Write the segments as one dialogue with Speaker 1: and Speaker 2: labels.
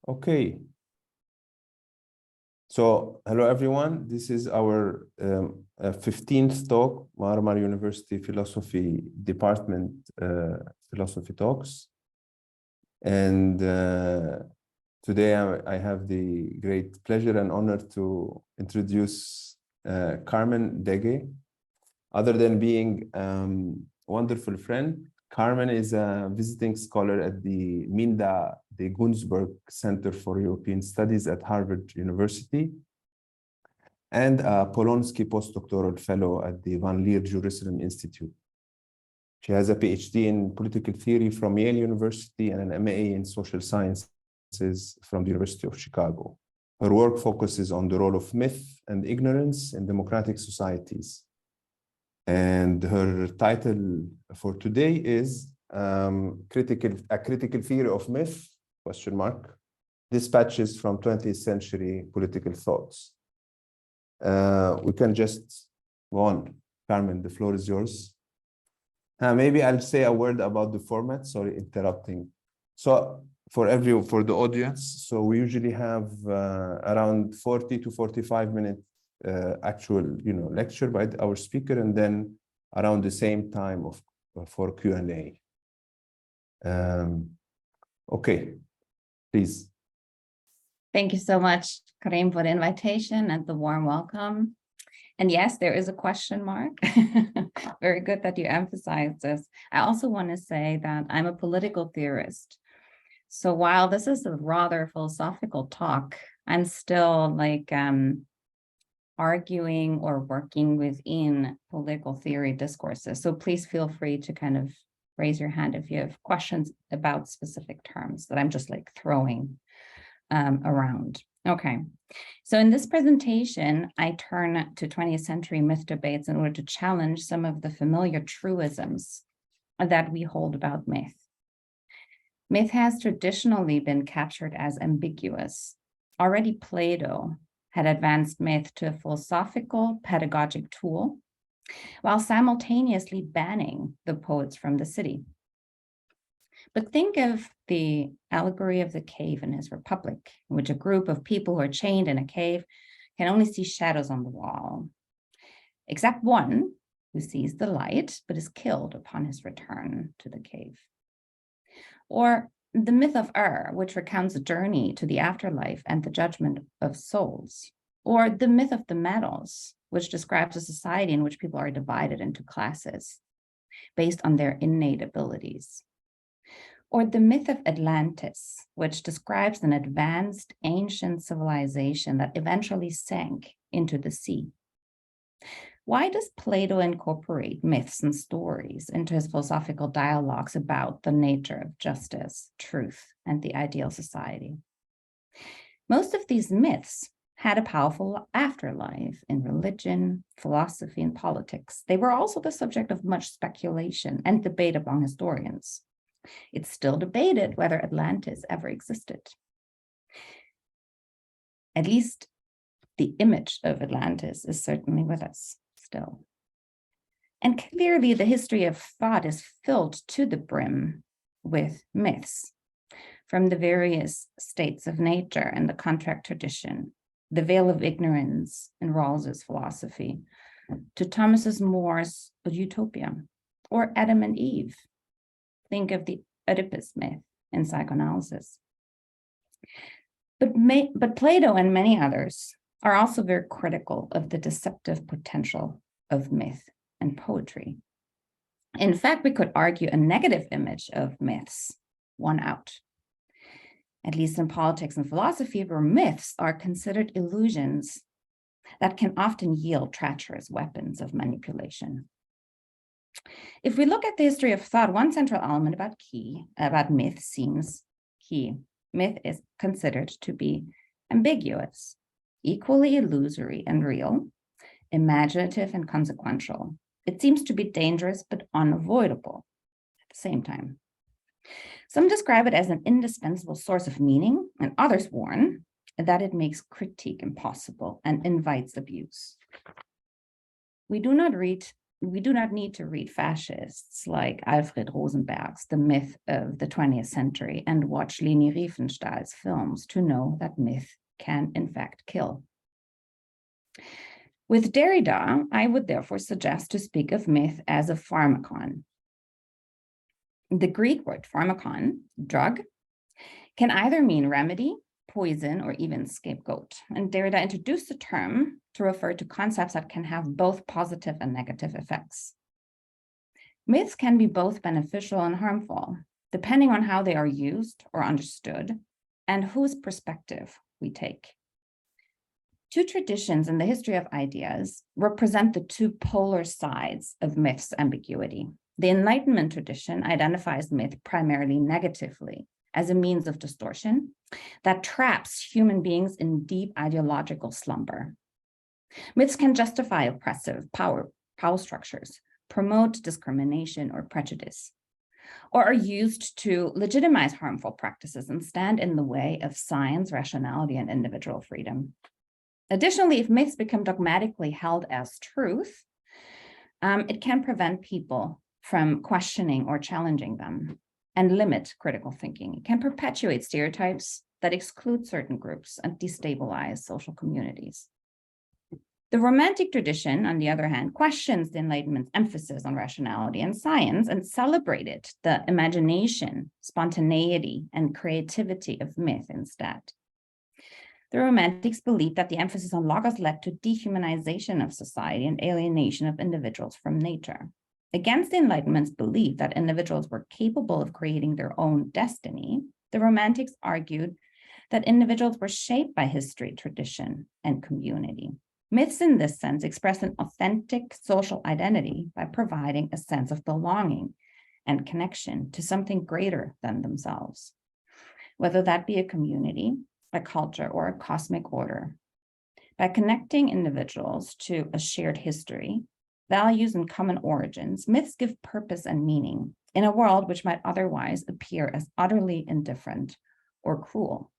Speaker 1: Okay. So, hello everyone. This is our 15th talk, Marmara University Philosophy Department Philosophy Talks. And today I have the great pleasure and honor to introduce Carmen Dege. Other than being a wonderful friend, Carmen is a visiting scholar at the Minda, the Gunzburg Center for European Studies at Harvard University, and a Polonsky postdoctoral fellow at the Van Leer Jerusalem Institute. She has a PhD in political theory from Yale University and an MA in social sciences from the University of Chicago. Her work focuses on the role of myth and ignorance in democratic societies. And her title for today is A Critical Theory of Myth, ? Dispatches from 20th Century Political Thoughts. We can just go on. Carmen, the floor is yours. Maybe I'll say a word about the format, sorry, interrupting. So for the audience, so we usually have around 40 to 45 minutes actual lecture by our speaker, and then around the same time for Q&A. Okay, please.
Speaker 2: Thank you so much, Karim, for the invitation and the warm welcome. And yes, there is a question mark. Very good that you emphasize this. I also want to say that I'm a political theorist. So while this is a rather philosophical talk, I'm still like arguing or working within political theory discourses. So please feel free to kind of raise your hand if you have questions about specific terms that I'm just like throwing around. Okay, so in this presentation, I turn to 20th century myth debates in order to challenge some of the familiar truisms that we hold about myth. Myth has traditionally been captured as ambiguous. Already Plato had advanced myth to a philosophical pedagogic tool, while simultaneously banning the poets from the city. But think of the allegory of the cave in his Republic, in which a group of people who are chained in a cave can only see shadows on the wall, except one who sees the light but is killed upon his return to the cave. Or the myth of which recounts a journey to the afterlife and the judgment of souls. Or the myth of the metals, which describes a society in which people are divided into classes based on their innate abilities. Or the myth of Atlantis, which describes an advanced ancient civilization that eventually sank into the sea. Why does Plato incorporate myths and stories into his philosophical dialogues about the nature of justice, truth, and the ideal society? Most of these myths had a powerful afterlife in religion, philosophy, and politics. They were also the subject of much speculation and debate among historians. It's still debated whether Atlantis ever existed. At least the image of Atlantis is certainly with us still. And clearly the history of thought is filled to the brim with myths from the various states of nature and the contract tradition, the veil of ignorance in Rawls's philosophy, to Thomas More's Utopia, or Adam and Eve. Think of the Oedipus myth in psychoanalysis. But Plato and many others are also very critical of the deceptive potential of myth and poetry. In fact, we could argue a negative image of myths won out, at least in politics and philosophy, where myths are considered illusions that can often yield treacherous weapons of manipulation. If we look at the history of thought, one central element about myth seems key. Myth is considered to be ambiguous, equally illusory and real, imaginative and consequential. It seems to be dangerous but unavoidable at the same time. Some describe it as an indispensable source of meaning, and others warn that it makes critique impossible and invites abuse. We do not read we do not need to read fascists like Alfred Rosenberg's The Myth of the 20th Century and watch Leni Riefenstahl's films to know that myth can in fact kill. With Derrida, I would therefore suggest to speak of myth as a pharmakon. The Greek word pharmakon, drug, can either mean remedy, poison, or even scapegoat. And Derrida introduced the term to refer to concepts that can have both positive and negative effects. Myths can be both beneficial and harmful, depending on how they are used or understood and whose perspective we take. Two traditions in the history of ideas represent the two polar sides of myth's ambiguity. The Enlightenment tradition identifies myth primarily negatively as a means of distortion that traps human beings in deep ideological slumber. Myths can justify oppressive power structures, promote discrimination or prejudice, or are used to legitimize harmful practices and stand in the way of science, rationality, and individual freedom. Additionally, if myths become dogmatically held as truth, it can prevent people from questioning or challenging them and limit critical thinking. It can perpetuate stereotypes that exclude certain groups and destabilize social communities. The Romantic tradition, on the other hand, questions the Enlightenment's emphasis on rationality and science and celebrated the imagination, spontaneity, and creativity of myth instead. The Romantics believed that the emphasis on logos led to dehumanization of society and alienation of individuals from nature. Against the Enlightenment's belief that individuals were capable of creating their own destiny, the Romantics argued that individuals were shaped by history, tradition, and community. Myths, in this sense, express an authentic social identity by providing a sense of belonging and connection to something greater than themselves, whether that be a community, a culture, or a cosmic order. By connecting individuals to a shared history, values, and common origins, myths give purpose and meaning in a world which might otherwise appear as utterly indifferent or cruel.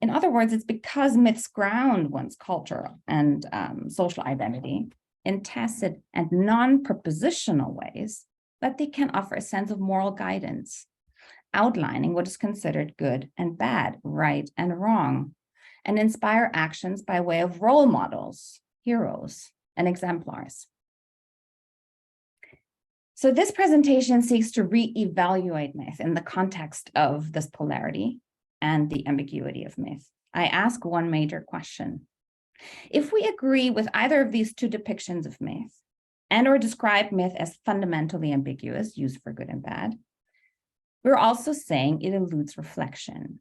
Speaker 2: In other words, it's because myths ground one's culture and social identity in tacit and non-propositional ways that they can offer a sense of moral guidance, outlining what is considered good and bad, right and wrong, and inspire actions by way of role models, heroes, and exemplars. So this presentation seeks to re-evaluate myth in the context of this polarity and the ambiguity of myth. I ask one major question. If we agree with either of these two depictions of myth and or describe myth as fundamentally ambiguous, used for good and bad, we're also saying it eludes reflection.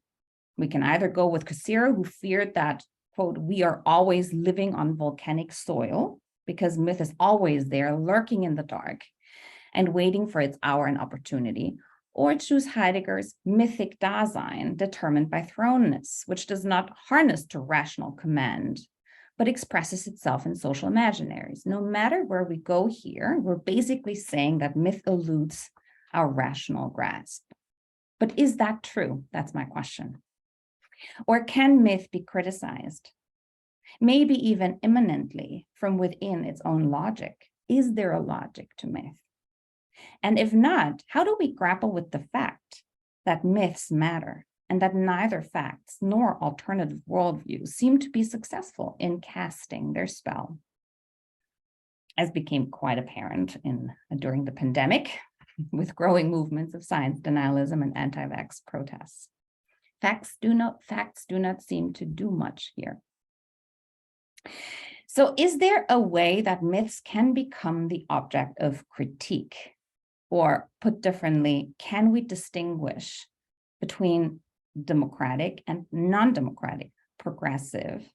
Speaker 2: We can either go with Cassira, who feared that, quote, we are always living on volcanic soil because myth is always there, lurking in the dark and waiting for its hour and opportunity, or choose Heidegger's mythic Dasein, determined by thrownness, which does not harness to rational command, but expresses itself in social imaginaries. No matter where we go here, we're basically saying that myth eludes our rational grasp. But is that true? That's my question. Or can myth be criticized? Maybe even immanently from within its own logic. Is there a logic to myth? And if not, how do we grapple with the fact that myths matter and that neither facts nor alternative worldviews seem to be successful in casting their spell? As became quite apparent during the pandemic, with growing movements of science denialism and anti-vax protests. Facts do not seem to do much here. So is there a way that myths can become the object of critique? Or put differently, can we distinguish between democratic and non-democratic, progressive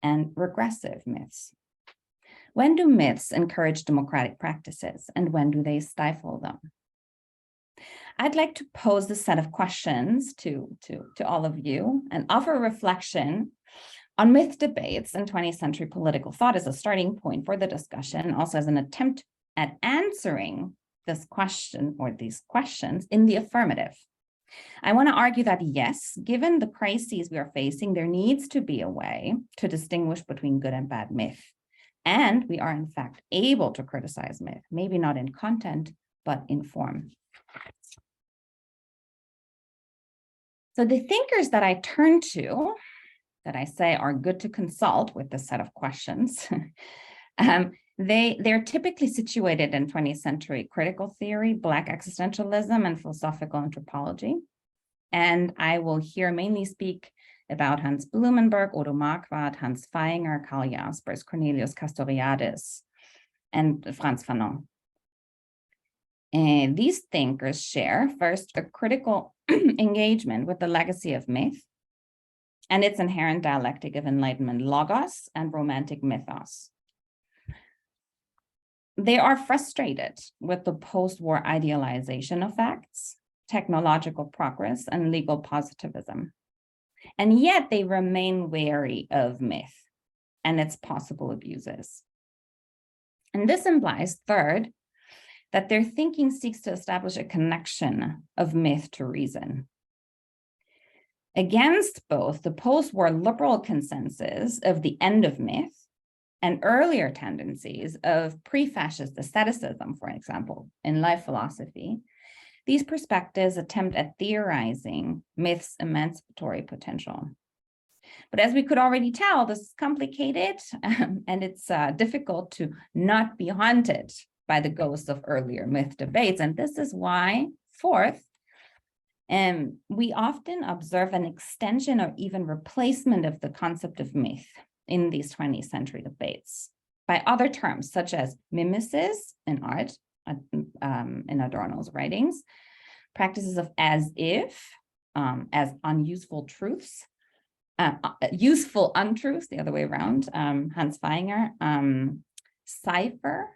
Speaker 2: and regressive myths? When do myths encourage democratic practices and when do they stifle them? I'd like to pose this set of questions to all of you and offer a reflection on myth debates in 20th century political thought as a starting point for the discussion, also as an attempt at answering this question or these questions in the affirmative. I want to argue that yes, given the crises we are facing, there needs to be a way to distinguish between good and bad myth, And we are, in fact, able to criticize myth, maybe not in content, but in form. So the thinkers that I turn to, that I say are good to consult with this set of questions, they're typically situated in 20th century critical theory, Black existentialism, and philosophical anthropology. And I will here mainly speak about Hans Blumenberg, Odo Marquardt, Hans Feinger, Karl Jaspers, Cornelius Castoriadis, and Frantz Fanon. And these thinkers share first a critical engagement with the legacy of myth and its inherent dialectic of Enlightenment logos and romantic mythos. They are frustrated with the post-war idealization of facts, technological progress, and legal positivism. And yet they remain wary of myth and its possible abuses. And this implies, third, that their thinking seeks to establish a connection of myth to reason. Against both the post-war liberal consensus of the end of myth and earlier tendencies of pre-fascist aestheticism, for example, in life philosophy, these perspectives attempt at theorizing myth's emancipatory potential. But as we could already tell, this is complicated and it's difficult to not be haunted by the ghosts of earlier myth debates. And this is why, fourth, we often observe an extension or even replacement of the concept of myth in these 20th century debates by other terms, such as mimesis in art, in Adorno's writings, practices of as if, as unuseful truths, useful untruths, the other way around, Hans Feinger, cipher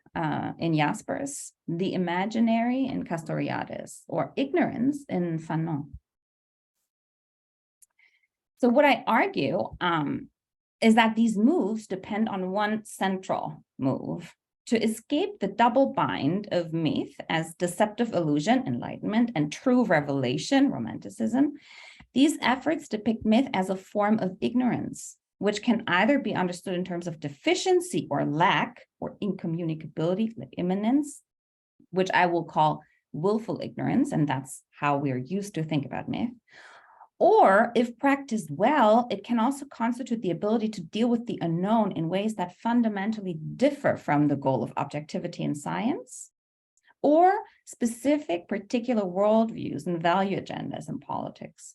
Speaker 2: in Jaspers, the imaginary in Castoriadis, or ignorance in Fanon. So what I argue is that these moves depend on one central move: to escape the double bind of myth as deceptive illusion, enlightenment, and true revelation, romanticism. These efforts depict myth as a form of ignorance, which can either be understood in terms of deficiency or lack, or incommunicability, like immanence, which I will call willful ignorance, and that's how we're used to think about myth. Or if practiced well, it can also constitute the ability to deal with the unknown in ways that fundamentally differ from the goal of objectivity in science, or specific particular worldviews and value agendas in politics.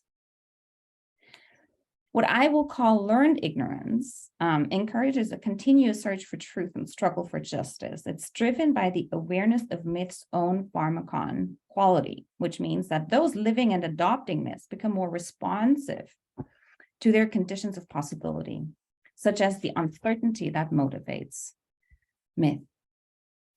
Speaker 2: What I will call learned ignorance encourages a continuous search for truth and struggle for justice. It's driven by the awareness of myth's own pharmacon quality, which means that those living and adopting myths become more responsive to their conditions of possibility, such as the uncertainty that motivates myth.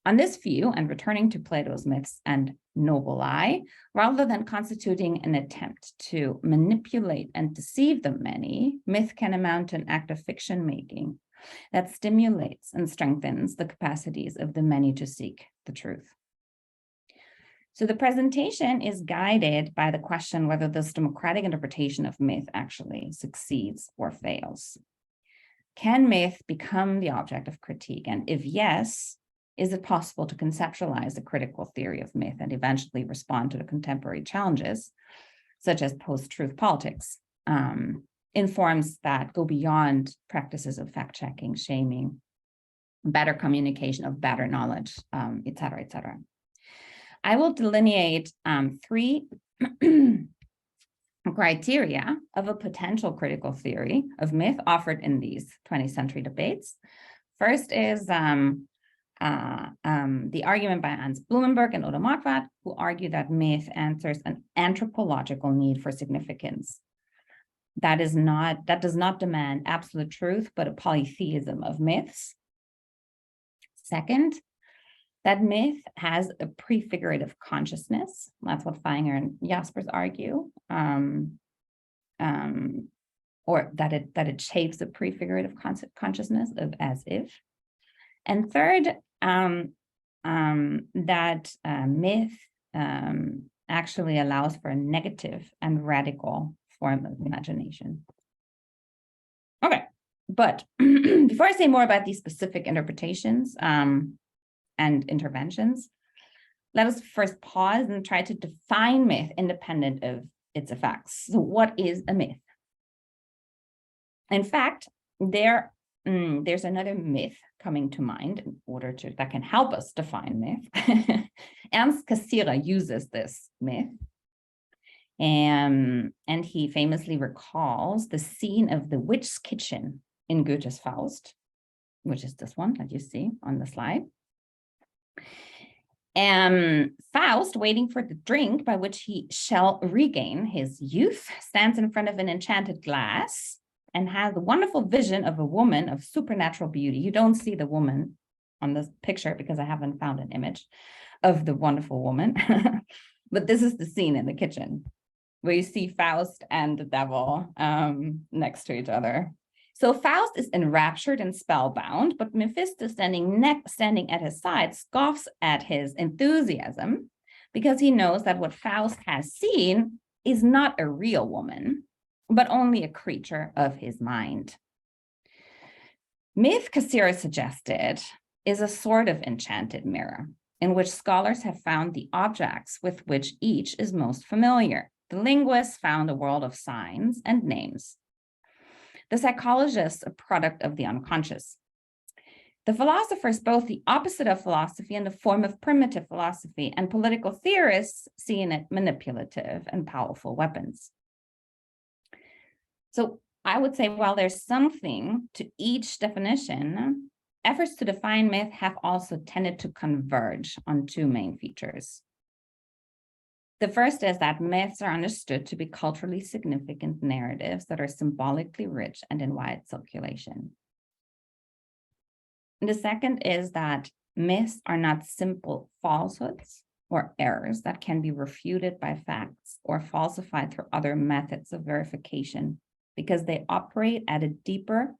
Speaker 2: On this view, and returning to Plato's myths and noble lie, rather than constituting an attempt to manipulate and deceive the many, myth can amount to an act of fiction making that stimulates and strengthens the capacities of the many to seek the truth. So the presentation is guided by the question whether this democratic interpretation of myth actually succeeds or fails. Can myth become the object of critique? And if yes, is it possible to conceptualize a critical theory of myth and eventually respond to the contemporary challenges, such as post-truth politics, in forms that go beyond practices of fact-checking, shaming, better communication of better knowledge, et cetera, et cetera? I will delineate three criteria of a potential critical theory of myth offered in these 20th century debates. First is the argument by Hans Blumenberg and Odo Marquardt, who argue that myth answers an anthropological need for significance. That does not demand absolute truth, but a polytheism of myths. Second, that myth has a prefigurative consciousness. That's what Feinger and Jaspers argue, or that it shapes a prefigurative consciousness of as if. And third, that myth actually allows for a negative and radical form of imagination. Okay, But before I say more about these specific interpretations and interventions, let us first pause and try to define myth independent of its effects. So what is a myth? In fact, there's another myth coming to mind in order to that can help us define myth. Ernst Cassirer uses this myth. And he famously recalls the scene of the witch's kitchen in Goethe's Faust, which is this one that you see on the slide. Faust, waiting for the drink by which he shall regain his youth, stands in front of an enchanted glass and has the wonderful vision of a woman of supernatural beauty. You don't see the woman on this picture because I haven't found an image of the wonderful woman, but this is the scene in the kitchen where you see Faust and the devil next to each other. So Faust is enraptured and spellbound, but Mephisto standing at his side scoffs at his enthusiasm because he knows that what Faust has seen is not a real woman, but only a creature of his mind. Myth, Cassirer suggested, is a sort of enchanted mirror in which scholars have found the objects with which each is most familiar. The linguists found a world of signs and names. The psychologists, a product of the unconscious. The philosophers, both the opposite of philosophy and the form of primitive philosophy, and political theorists see in it manipulative and powerful weapons. So I would say, while there's something to each definition, efforts to define myth have also tended to converge on two main features. The first is that myths are understood to be culturally significant narratives that are symbolically rich and in wide circulation. And the second is that myths are not simple falsehoods or errors that can be refuted by facts or falsified through other methods of verification, because they operate at a deeper,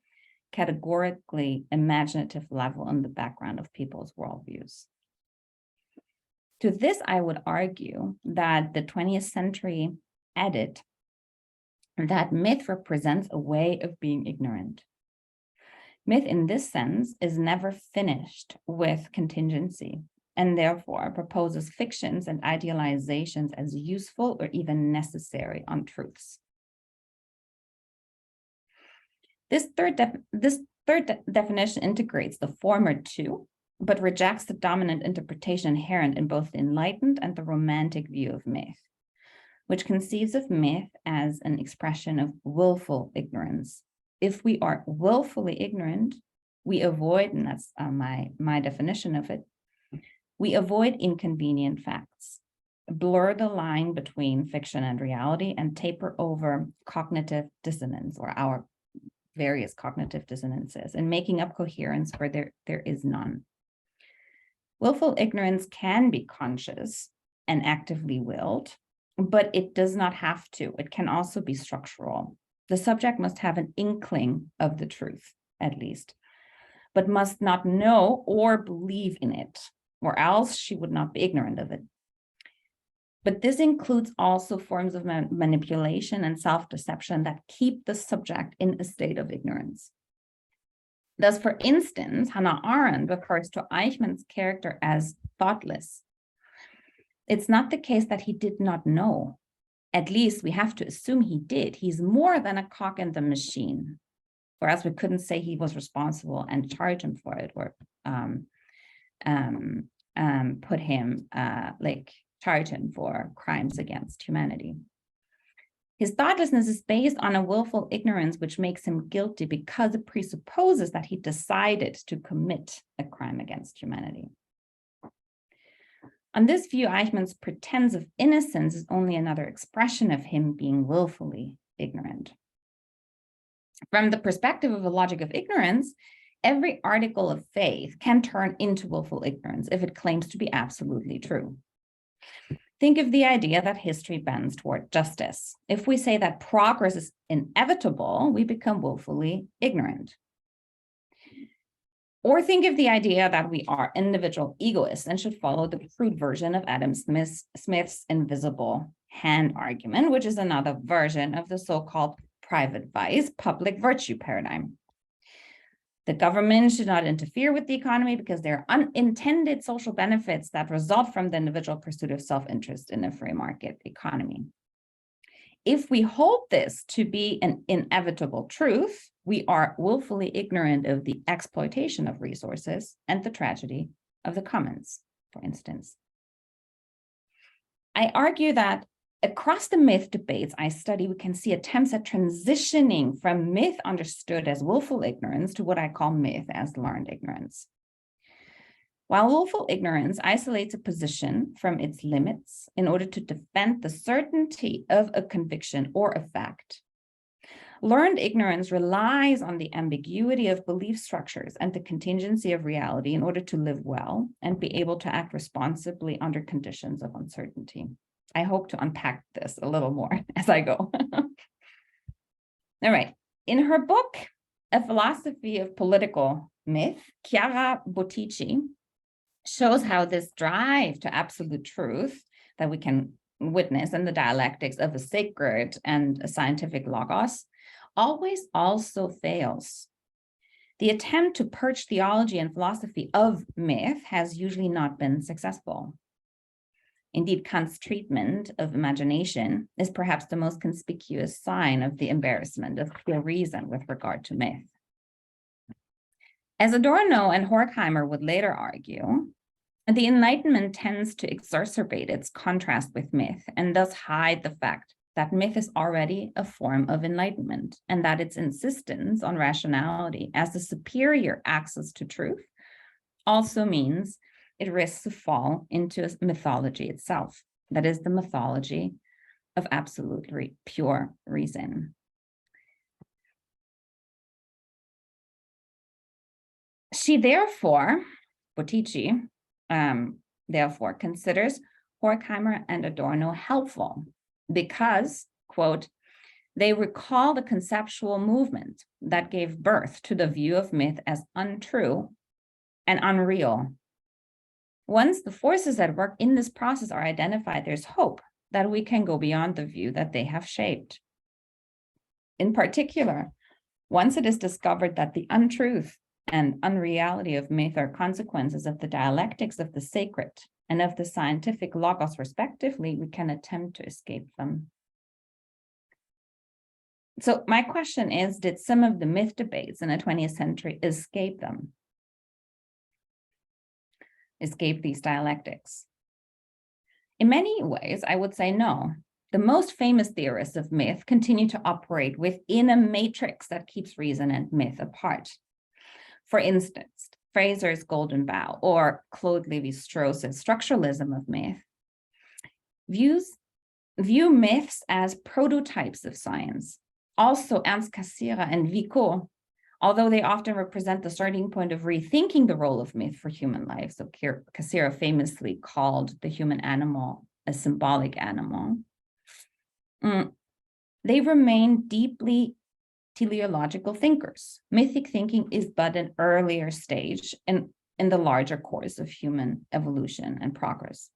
Speaker 2: categorically imaginative level in the background of people's worldviews. To this, I would argue that the 20th century edit that myth represents a way of being ignorant. Myth, in this sense, is never finished with contingency, and therefore proposes fictions and idealizations as useful or even necessary untruths. This third definition integrates the former two, but rejects the dominant interpretation inherent in both the enlightened and the romantic view of myth, which conceives of myth as an expression of willful ignorance. If we are willfully ignorant, we avoid, and that's my definition of it, we avoid inconvenient facts, blur the line between fiction and reality, and taper over cognitive dissonance, or our various cognitive dissonances, and making up coherence where there is none. Willful ignorance can be conscious and actively willed, but it does not have to. It can also be structural. The subject must have an inkling of the truth, at least, but must not know or believe in it, or else she would not be ignorant of it. But this includes also forms of manipulation and self-deception that keep the subject in a state of ignorance. Thus, for instance, Hannah Arendt refers to Eichmann's character as thoughtless. It's not the case that he did not know. At least we have to assume he did. He's more than a cog in the machine, or else we couldn't say he was responsible and charge him for it, or put him, charge him for crimes against humanity. His thoughtlessness is based on a willful ignorance which makes him guilty because it presupposes that he decided to commit a crime against humanity. On this view, Eichmann's pretense of innocence is only another expression of him being willfully ignorant. From the perspective of a logic of ignorance, every article of faith can turn into willful ignorance if it claims to be absolutely true. Think of the idea that history bends toward justice. If we say that progress is inevitable, we become willfully ignorant. Or think of the idea that we are individual egoists and should follow the crude version of Adam Smith's invisible hand argument, which is another version of the so-called private vice, public virtue paradigm. The government should not interfere with the economy because there are unintended social benefits that result from the individual pursuit of self-interest in a free market economy. If we hold this to be an inevitable truth, we are willfully ignorant of the exploitation of resources and the tragedy of the commons, for instance. I argue that across the myth debates I study, we can see attempts at transitioning from myth understood as willful ignorance to what I call myth as learned ignorance. While willful ignorance isolates a position from its limits in order to defend the certainty of a conviction or a fact, learned ignorance relies on the ambiguity of belief structures and the contingency of reality in order to live well and be able to act responsibly under conditions of uncertainty. I hope to unpack this a little more as I go. All right. In her book, A Philosophy of Political Myth, Chiara Bottici shows how this drive to absolute truth that we can witness in the dialectics of a sacred and a scientific logos always also fails. The attempt to purge theology and philosophy of myth has usually not been successful. Indeed, Kant's treatment of imagination is perhaps the most conspicuous sign of the embarrassment of pure reason with regard to myth. As Adorno and Horkheimer would later argue, the Enlightenment tends to exacerbate its contrast with myth and thus hide the fact that myth is already a form of enlightenment and that its insistence on rationality as the superior access to truth also means it risks to fall into mythology itself, that is the mythology of absolutely pure reason. She therefore, Bottici, therefore considers Horkheimer and Adorno helpful because, quote, they recall the conceptual movement that gave birth to the view of myth as untrue and unreal. Once the forces at work in this process are identified, there's hope that we can go beyond the view that they have shaped. In particular, once it is discovered that the untruth and unreality of myth are consequences of the dialectics of the sacred and of the scientific logos respectively, we can attempt to escape them. So my question is, did some of the myth debates in the 20th century escape them? Escape these dialectics? In many ways, I would say no. The most famous theorists of myth continue to operate within a matrix that keeps reason and myth apart. For instance, Fraser's Golden Bough or Claude Lévi-Strauss's structuralism of myth view myths as prototypes of science. Also, Ernst Cassirer and Vico, although they often represent the starting point of rethinking the role of myth for human life. So Cassirer famously called the human animal a symbolic animal. They remain deeply teleological thinkers. Mythic thinking is but an earlier stage in the larger course of human evolution and progress.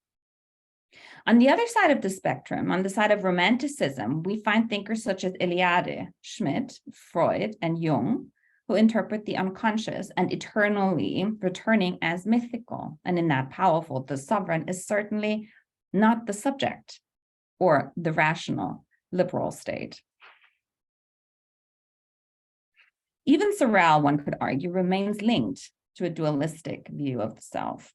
Speaker 2: On the other side of the spectrum, on the side of romanticism, we find thinkers such as Eliade, Schmidt, Freud, and Jung, who interpret the unconscious and eternally returning as mythical. And in that powerful, the sovereign is certainly not the subject or the rational liberal state. Even Sorel, one could argue, remains linked to a dualistic view of the self.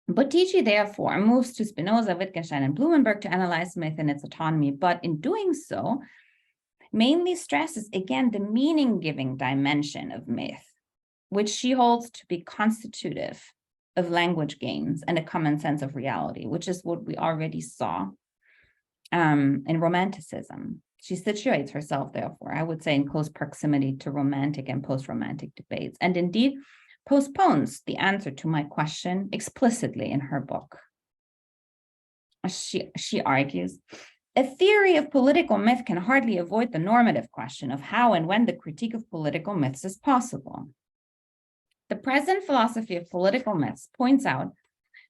Speaker 2: Bottici, therefore, moves to Spinoza, Wittgenstein, and Blumenberg to analyze myth and its autonomy, but in doing so, mainly stresses, again, the meaning-giving dimension of myth, which she holds to be constitutive of language gains and a common sense of reality, which is what we already saw in Romanticism. She situates herself, therefore, I would say, in close proximity to Romantic and post-Romantic debates, and indeed postpones the answer to my question explicitly in her book. She argues, a theory of political myth can hardly avoid the normative question of how and when the critique of political myths is possible. The present philosophy of political myths points out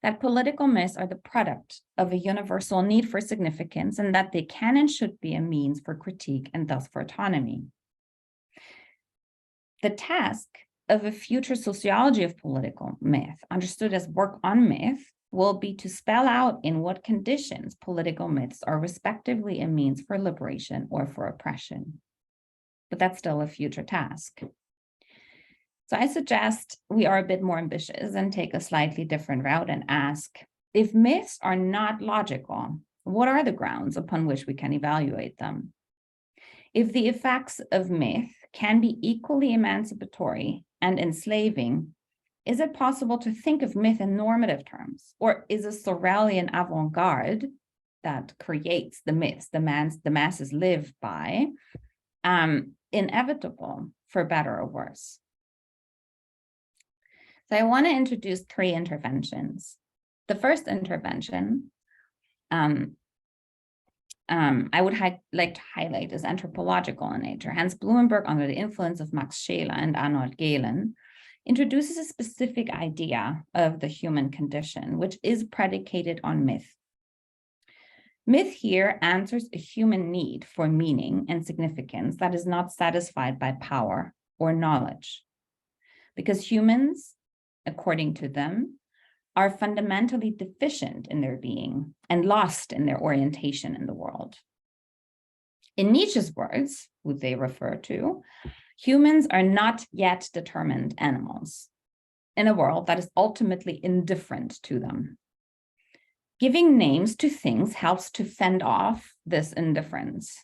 Speaker 2: that political myths are the product of a universal need for significance and that they can and should be a means for critique and thus for autonomy. The task of a future sociology of political myth, understood as work on myth, will be to spell out in what conditions political myths are respectively a means for liberation or for oppression. But that's still a future task. So I suggest we are a bit more ambitious and take a slightly different route and ask, if myths are not logical, what are the grounds upon which we can evaluate them? If the effects of myth can be equally emancipatory and enslaving, is it possible to think of myth in normative terms? Or is a Sorelian avant-garde that creates the myths the masses live by inevitable, for better or worse? So I want to introduce 3 interventions. The first intervention I would like to highlight is anthropological in nature. Hans Blumenberg, under the influence of Max Scheler and Arnold Gehlen, introduces a specific idea of the human condition, which is predicated on myth. Myth here answers a human need for meaning and significance that is not satisfied by power or knowledge. Because humans, according to them, are fundamentally deficient in their being and lost in their orientation in the world. In Nietzsche's words, who they refer to, humans are not yet determined animals in a world that is ultimately indifferent to them. Giving names to things helps to fend off this indifference.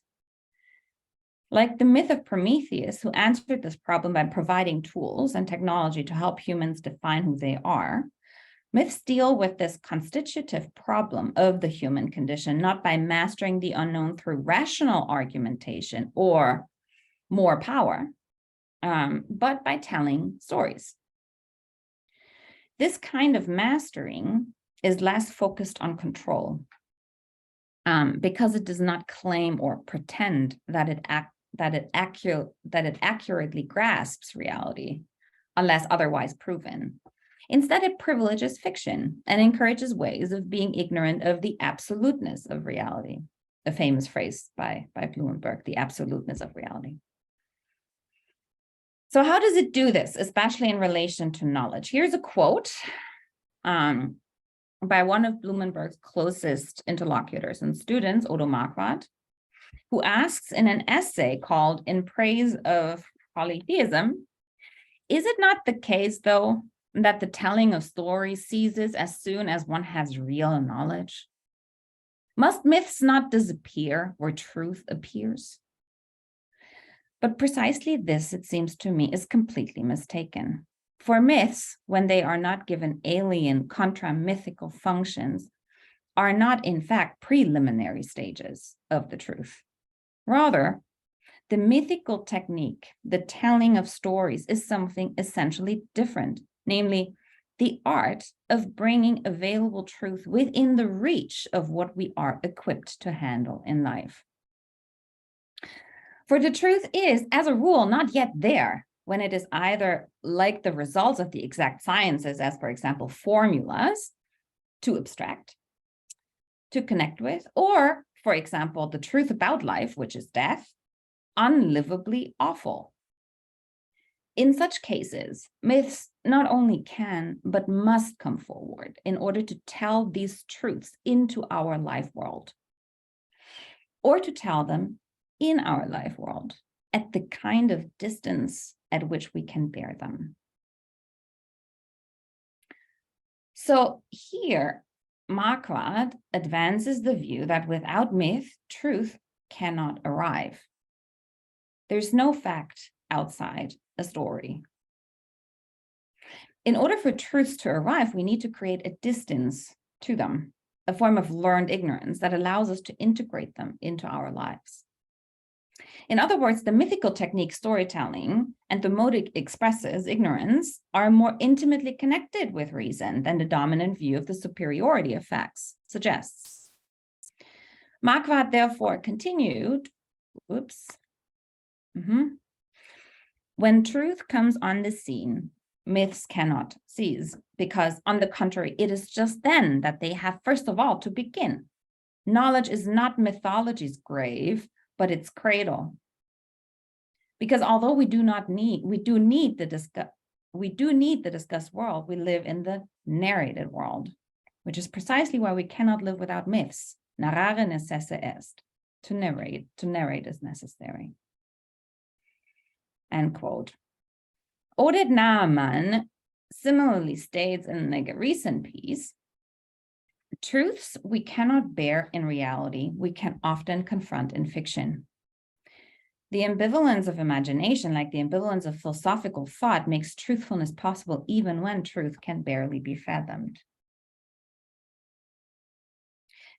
Speaker 2: Like the myth of Prometheus, who answered this problem by providing tools and technology to help humans define who they are, myths deal with this constitutive problem of the human condition, not by mastering the unknown through rational argumentation or more power, but by telling stories. This kind of mastering is less focused on control because it does not claim or pretend that it accurately grasps reality, unless otherwise proven. Instead, it privileges fiction and encourages ways of being ignorant of the absoluteness of reality, a famous phrase by Blumenberg, the absoluteness of reality. So how does it do this, especially in relation to knowledge? Here's a quote by one of Blumenberg's closest interlocutors and students, Odo Marquardt, who asks in an essay called In Praise of Polytheism, is it not the case, though, that the telling of stories ceases as soon as one has real knowledge? Must myths not disappear where truth appears? But precisely this, it seems to me, is completely mistaken. For myths, when they are not given alien contra-mythical functions, are not in fact preliminary stages of the truth. Rather, the mythical technique, the telling of stories, is something essentially different, namely the art of bringing available truth within the reach of what we are equipped to handle in life. For the truth is, as a rule, not yet there when it is either like the results of the exact sciences, as for example, formulas, too abstract to connect with, or, for example, the truth about life, which is death, unlivably awful. In such cases, myths not only can, but must come forward in order to tell these truths into our life world, or to tell them in our life world at the kind of distance at which we can bear them. So here, Marquardt advances the view that without myth, truth cannot arrive. There's no fact outside a story. In order for truths to arrive, we need to create a distance to them, a form of learned ignorance that allows us to integrate them into our lives. In other words, the mythical technique storytelling and the mode it expresses ignorance are more intimately connected with reason than the dominant view of the superiority of facts suggests. Marquardt therefore continued, when truth comes on the scene, myths cannot cease, because on the contrary, it is just then that they have first of all to begin. Knowledge is not mythology's grave, but its cradle. Because although we do need the we do need the discussed world. We live in the narrated world, which is precisely why we cannot live without myths. Narrare necesse est. To narrate is necessary. End quote. Oded Naaman similarly states in a recent piece, truths we cannot bear in reality, we can often confront in fiction. The ambivalence of imagination, like the ambivalence of philosophical thought, makes truthfulness possible even when truth can barely be fathomed.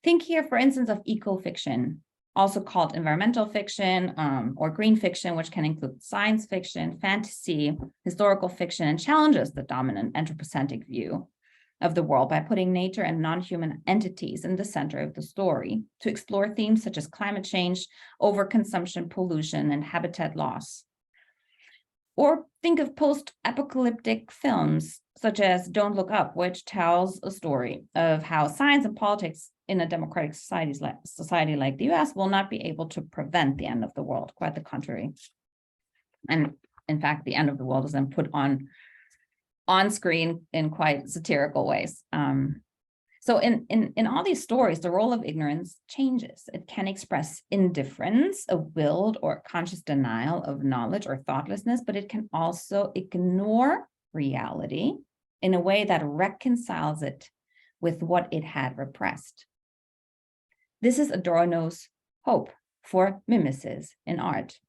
Speaker 2: Think here, for instance, of eco-fiction, also called environmental fiction or green fiction, which can include science fiction, fantasy, historical fiction, and challenges the dominant anthropocentric view of the world by putting nature and non-human entities in the center of the story to explore themes such as climate change, overconsumption, pollution, and habitat loss. Or think of post-apocalyptic films such as Don't Look Up, which tells a story of how science and politics in a democratic society like the US will not be able to prevent the end of the world, quite the contrary. And in fact, the end of the world is then put on screen in quite satirical ways. So in all these stories, the role of ignorance changes. It can express indifference, a willed or conscious denial of knowledge or thoughtlessness, but it can also ignore reality in a way that reconciles it with what it had repressed. This is Adorno's hope for mimesis in art,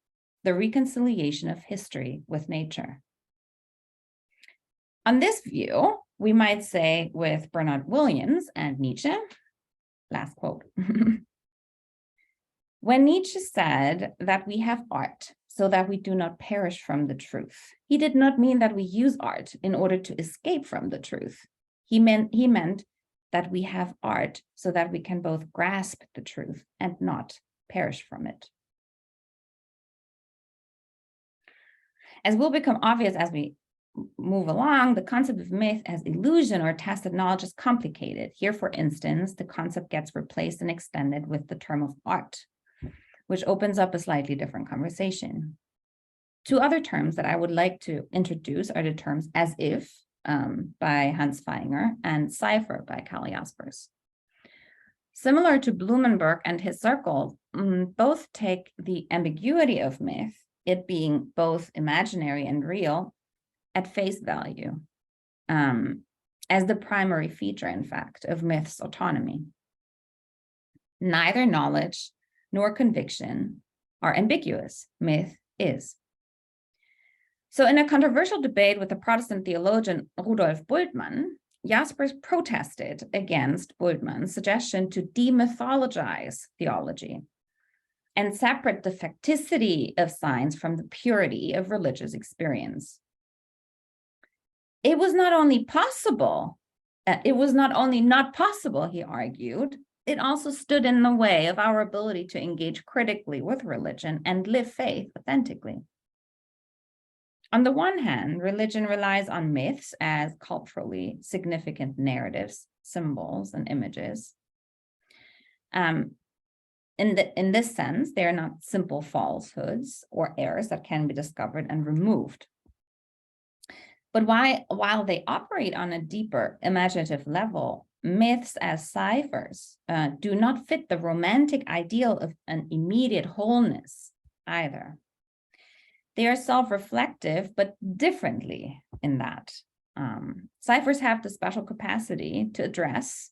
Speaker 2: the reconciliation of history with nature. On this view, we might say with Bernard Williams and Nietzsche, last quote, when Nietzsche said that we have art so that we do not perish from the truth, he did not mean that we use art in order to escape from the truth. He meant that we have art so that we can both grasp the truth and not perish from it. As will become obvious as we move along, the concept of myth as illusion or tacit knowledge is complicated. Here, for instance, the concept gets replaced and extended with the term of art, which opens up a slightly different conversation. Two other terms that I would like to introduce are the terms as if by Hans Feinger and cipher by Karl Jaspers. Similar to Blumenberg and his circle, both take the ambiguity of myth, it being both imaginary and real, at face value, as the primary feature, in fact, of myth's autonomy. Neither knowledge nor conviction are ambiguous. Myth is. So in a controversial debate with the Protestant theologian Rudolf Bultmann, Jaspers protested against Bultmann's suggestion to demythologize theology and separate the facticity of science from the purity of religious experience. It was not only not possible, he argued, it also stood in the way of our ability to engage critically with religion and live faith authentically. On the one hand, religion relies on myths as culturally significant narratives, symbols, and images. In this sense, they are not simple falsehoods or errors that can be discovered and removed. But while they operate on a deeper imaginative level, myths as ciphers do not fit the romantic ideal of an immediate wholeness either. They are self-reflective, but differently in that. Ciphers have the special capacity to address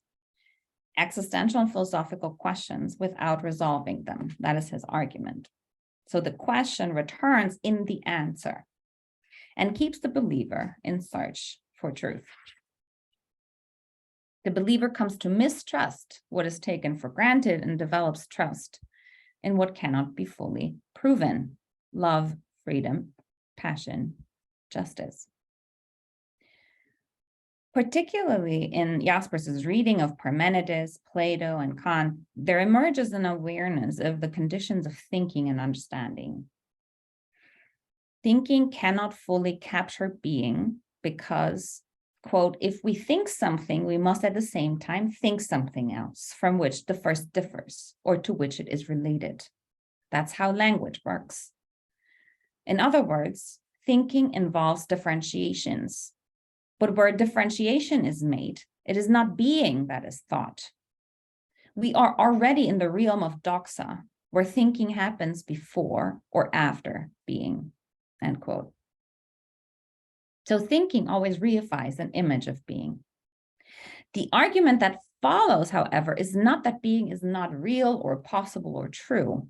Speaker 2: existential and philosophical questions without resolving them. That is his argument. So the question returns in the answer and keeps the believer in search for truth. The believer comes to mistrust what is taken for granted and develops trust in what cannot be fully proven: love, freedom, passion, justice. Particularly in Jaspers's reading of Parmenides, Plato, and Kant, there emerges an awareness of the conditions of thinking and understanding. Thinking cannot fully capture being because, quote, if we think something, we must at the same time think something else from which the first differs or to which it is related. That's how language works. In other words, thinking involves differentiations. But where differentiation is made, it is not being that is thought. We are already in the realm of doxa, where thinking happens before or after being, end quote. So thinking always reifies an image of being. The argument that follows, however, is not that being is not real or possible or true.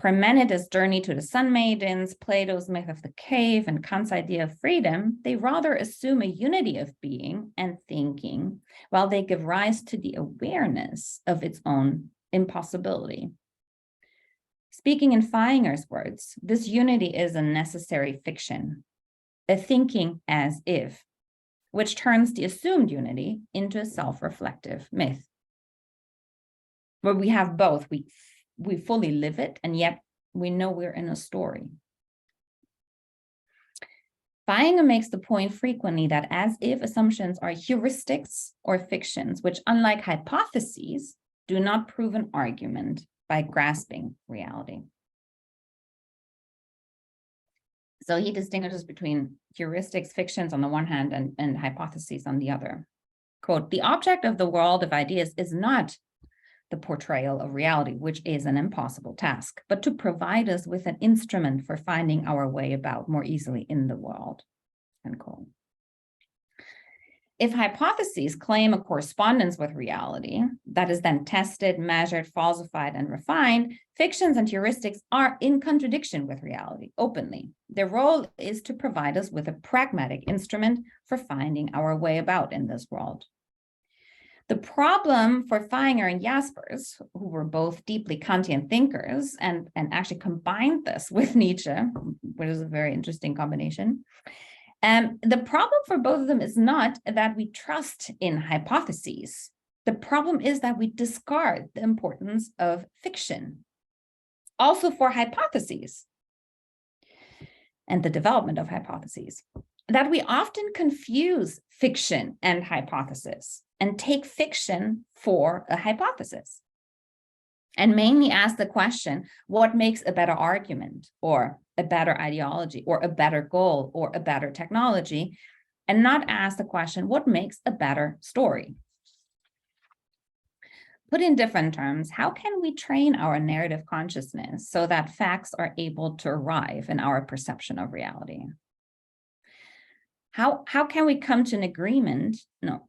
Speaker 2: Parmenides' journey to the Sun Maidens, Plato's myth of the cave, and Kant's idea of freedom, they rather assume a unity of being and thinking, while they give rise to the awareness of its own impossibility. Speaking in Feinger's words, this unity is a necessary fiction, a thinking as if, which turns the assumed unity into a self-reflective myth, where we have both. We fully live it, and yet we know we're in a story. Feinger makes the point frequently that as if assumptions are heuristics or fictions, which, unlike hypotheses, do not prove an argument by grasping reality. So he distinguishes between heuristics, fictions on the one hand, and hypotheses on the other. Quote, the object of the world of ideas is not the portrayal of reality, which is an impossible task, but to provide us with an instrument for finding our way about more easily in the world, end quote. If hypotheses claim a correspondence with reality that is then tested, measured, falsified, and refined, fictions and heuristics are in contradiction with reality openly. Their role is to provide us with a pragmatic instrument for finding our way about in this world. The problem for Feinger and Jaspers, who were both deeply Kantian thinkers and actually combined this with Nietzsche, which is a very interesting combination. The problem for both of them is not that we trust in hypotheses. The problem is that we discard the importance of fiction. Also for hypotheses and the development of hypotheses, that we often confuse fiction and hypothesis and take fiction for a hypothesis, and mainly ask the question, what makes a better argument or a better ideology or a better goal or a better technology, and not ask the question, what makes a better story? Put in different terms, how can we train our narrative consciousness so that facts are able to arrive in our perception of reality? How can we come to an agreement? No,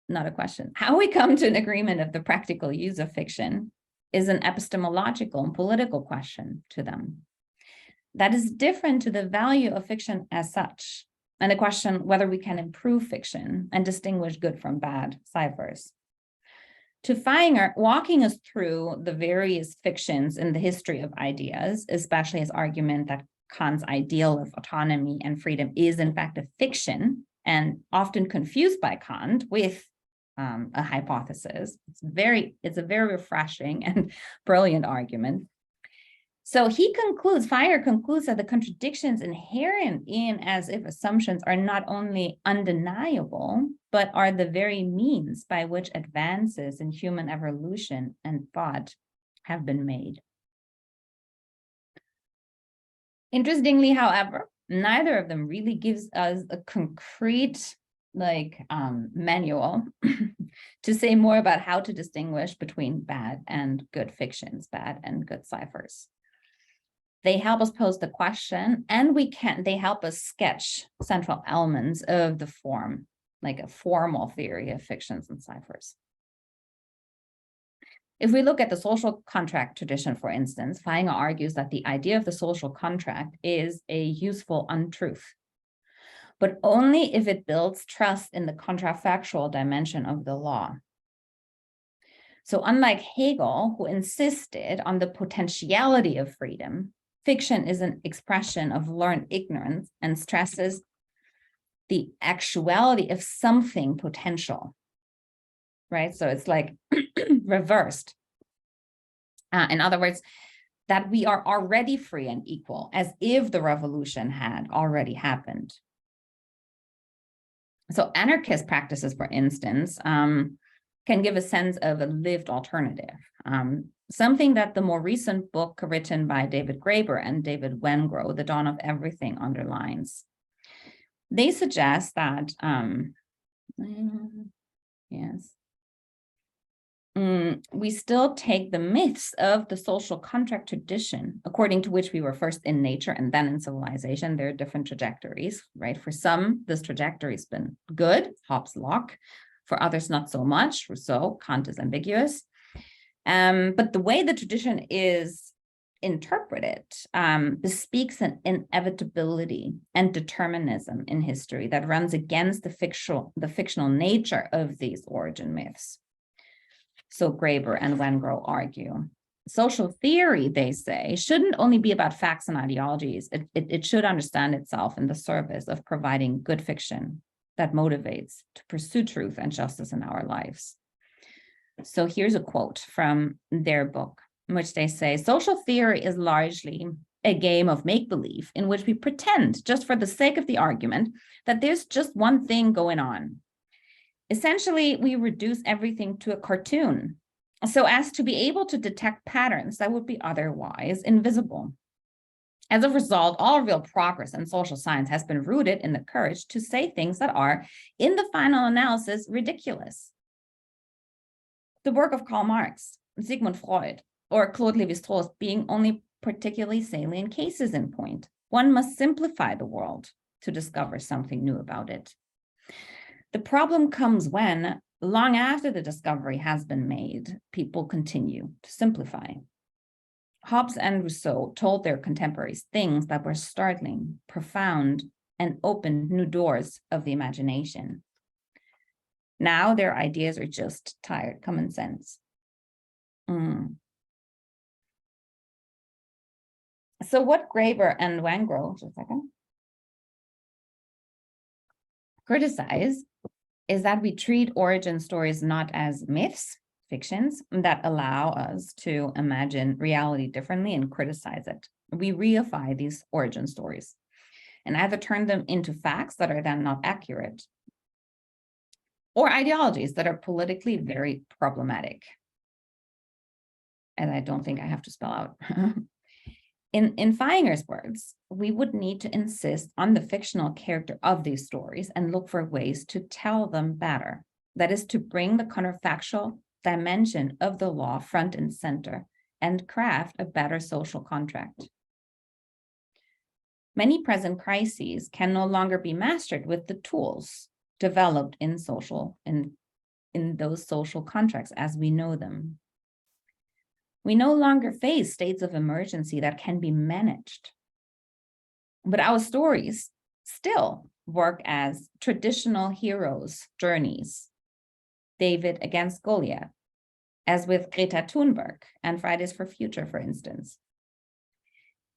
Speaker 2: not a question. How we come to an agreement of the practical use of fiction is an epistemological and political question to them. That is different to the value of fiction as such, and the question whether we can improve fiction and distinguish good from bad ciphers. To Feinger, walking us through the various fictions in the history of ideas, especially his argument that Kant's ideal of autonomy and freedom is in fact a fiction and often confused by Kant with a hypothesis. It's a very refreshing and brilliant argument. So Feinger concludes that the contradictions inherent in as if assumptions are not only undeniable, but are the very means by which advances in human evolution and thought have been made. Interestingly, however, neither of them really gives us a concrete manual to say more about how to distinguish between bad and good fictions, bad and good ciphers. They help us pose the question, and they help us sketch central elements of the form, like a formal theory of fictions and ciphers. If we look at the social contract tradition, for instance, Feinger argues that the idea of the social contract is a useful untruth, but only if it builds trust in the contrafactual dimension of the law. So unlike Hegel, who insisted on the potentiality of freedom, fiction is an expression of learned ignorance and stresses the actuality of something potential, right? So it's like reversed. In other words, that we are already free and equal, as if the revolution had already happened. So anarchist practices, for instance, can give a sense of a lived alternative. something that the more recent book written by David Graeber and David Wengrow, The Dawn of Everything, underlines. They suggest that, we still take the myths of the social contract tradition, according to which we were first in nature and then in civilization. There are different trajectories, right? For some, this trajectory has been good, Hobbes' Locke. For others, not so much. Rousseau, Kant is ambiguous. But the way the tradition is interpreted bespeaks an inevitability and determinism in history that runs against the fictional nature of these origin myths. So Graeber and Wengrow argue. Social theory, they say, shouldn't only be about facts and ideologies. It should understand itself in the service of providing good fiction that motivates to pursue truth and justice in our lives. So here's a quote from their book, in which they say, social theory is largely a game of make-believe in which we pretend, just for the sake of the argument, that there's just one thing going on. Essentially, we reduce everything to a cartoon so as to be able to detect patterns that would be otherwise invisible. As a result, all real progress in social science has been rooted in the courage to say things that are, in the final analysis, ridiculous. The work of Karl Marx, Sigmund Freud, or Claude Lévi-Strauss being only particularly salient cases in point. One must simplify the world to discover something new about it. The problem comes when, long after the discovery has been made, people continue to simplify. Hobbes and Rousseau told their contemporaries things that were startling, profound, and opened new doors of the imagination. Now their ideas are just tired common sense. So what Graeber and Wengrow, just a second, criticize is that we treat origin stories not as myths, fictions, that allow us to imagine reality differently and criticize it. We reify these origin stories and either turn them into facts that are then not accurate, or ideologies that are politically very problematic. And I don't think I have to spell out. In Feinger's words, we would need to insist on the fictional character of these stories and look for ways to tell them better. That is, to bring the counterfactual dimension of the law front and center and craft a better social contract. Many present crises can no longer be mastered with the tools developed in those social contracts as we know them. We no longer face states of emergency that can be managed. But our stories still work as traditional heroes' journeys. David against Goliath, as with Greta Thunberg and Fridays for Future, for instance.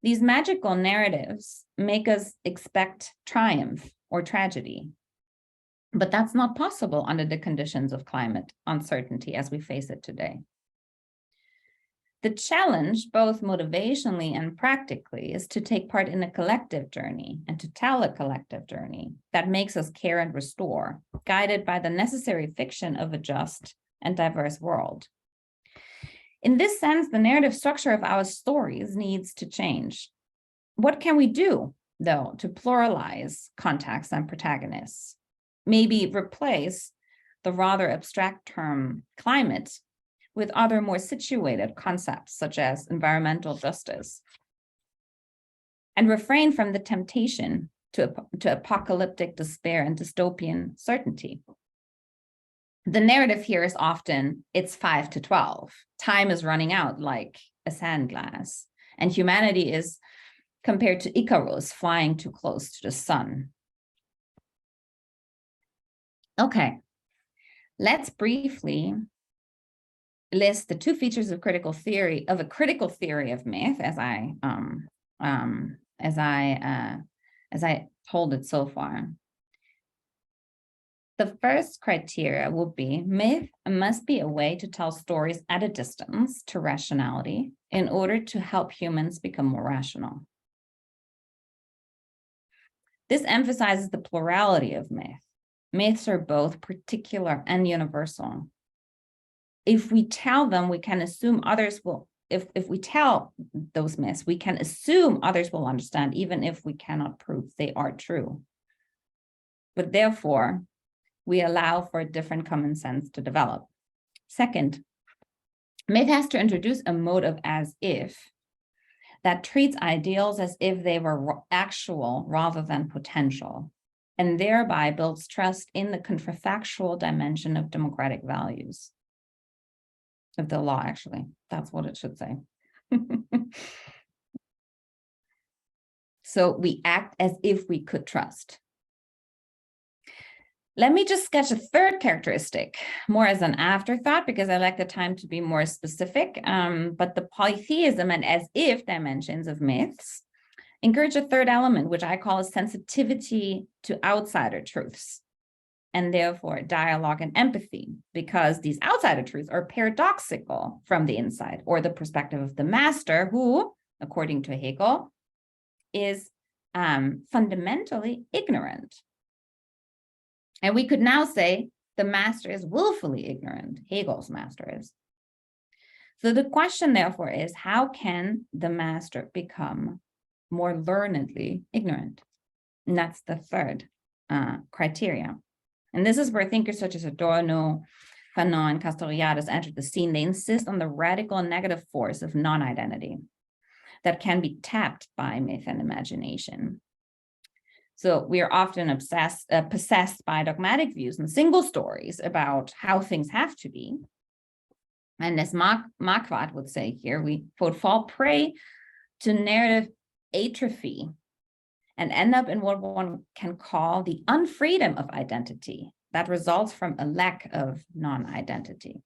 Speaker 2: These magical narratives make us expect triumph or tragedy. But that's not possible under the conditions of climate uncertainty as we face it today. The challenge, both motivationally and practically, is to take part in a collective journey and to tell a collective journey that makes us care and restore, guided by the necessary fiction of a just and diverse world. In this sense, the narrative structure of our stories needs to change. What can we do, though, to pluralize contexts and protagonists? Maybe replace the rather abstract term climate with other more situated concepts, such as environmental justice, and refrain from the temptation to apocalyptic despair and dystopian certainty. The narrative here is often, it's 5 to 12. Time is running out like a sandglass, and humanity is compared to Icarus flying too close to the sun. Okay, let's briefly list the two features of a critical theory of myth, as I told it so far. The first criteria would be myth must be a way to tell stories at a distance to rationality in order to help humans become more rational. This emphasizes the plurality of myth. Myths are both particular and universal. if we tell them, we can assume others will, if we tell those myths, we can assume others will understand, even if we cannot prove they are true. But therefore, we allow for a different common sense to develop. Second, myth has to introduce a mode of as if that treats ideals as if they were actual rather than potential, and thereby builds trust in the counterfactual dimension of democratic values. Of the law, actually, that's what it should say. So we act as if we could trust. Let me just sketch a third characteristic, more as an afterthought, because I like the time to be more specific. But the polytheism and as if dimensions of myths encourage a third element, which I call a sensitivity to outsider truths, and therefore dialogue and empathy, because these outsider truths are paradoxical from the inside, or the perspective of the master, who, according to Hegel, is fundamentally ignorant. And we could now say the master is willfully ignorant. Hegel's master is. So the question, therefore, is how can the master become more learnedly ignorant? And that's the third criteria. And this is where thinkers such as Adorno, Fanon, and Castoriadis entered the scene. They insist on the radical and negative force of non-identity that can be tapped by myth and imagination. So we are often possessed by dogmatic views and single stories about how things have to be. And as Marquardt would say here, we, quote, fall prey to narrative atrophy and end up in what one can call the unfreedom of identity that results from a lack of non-identity.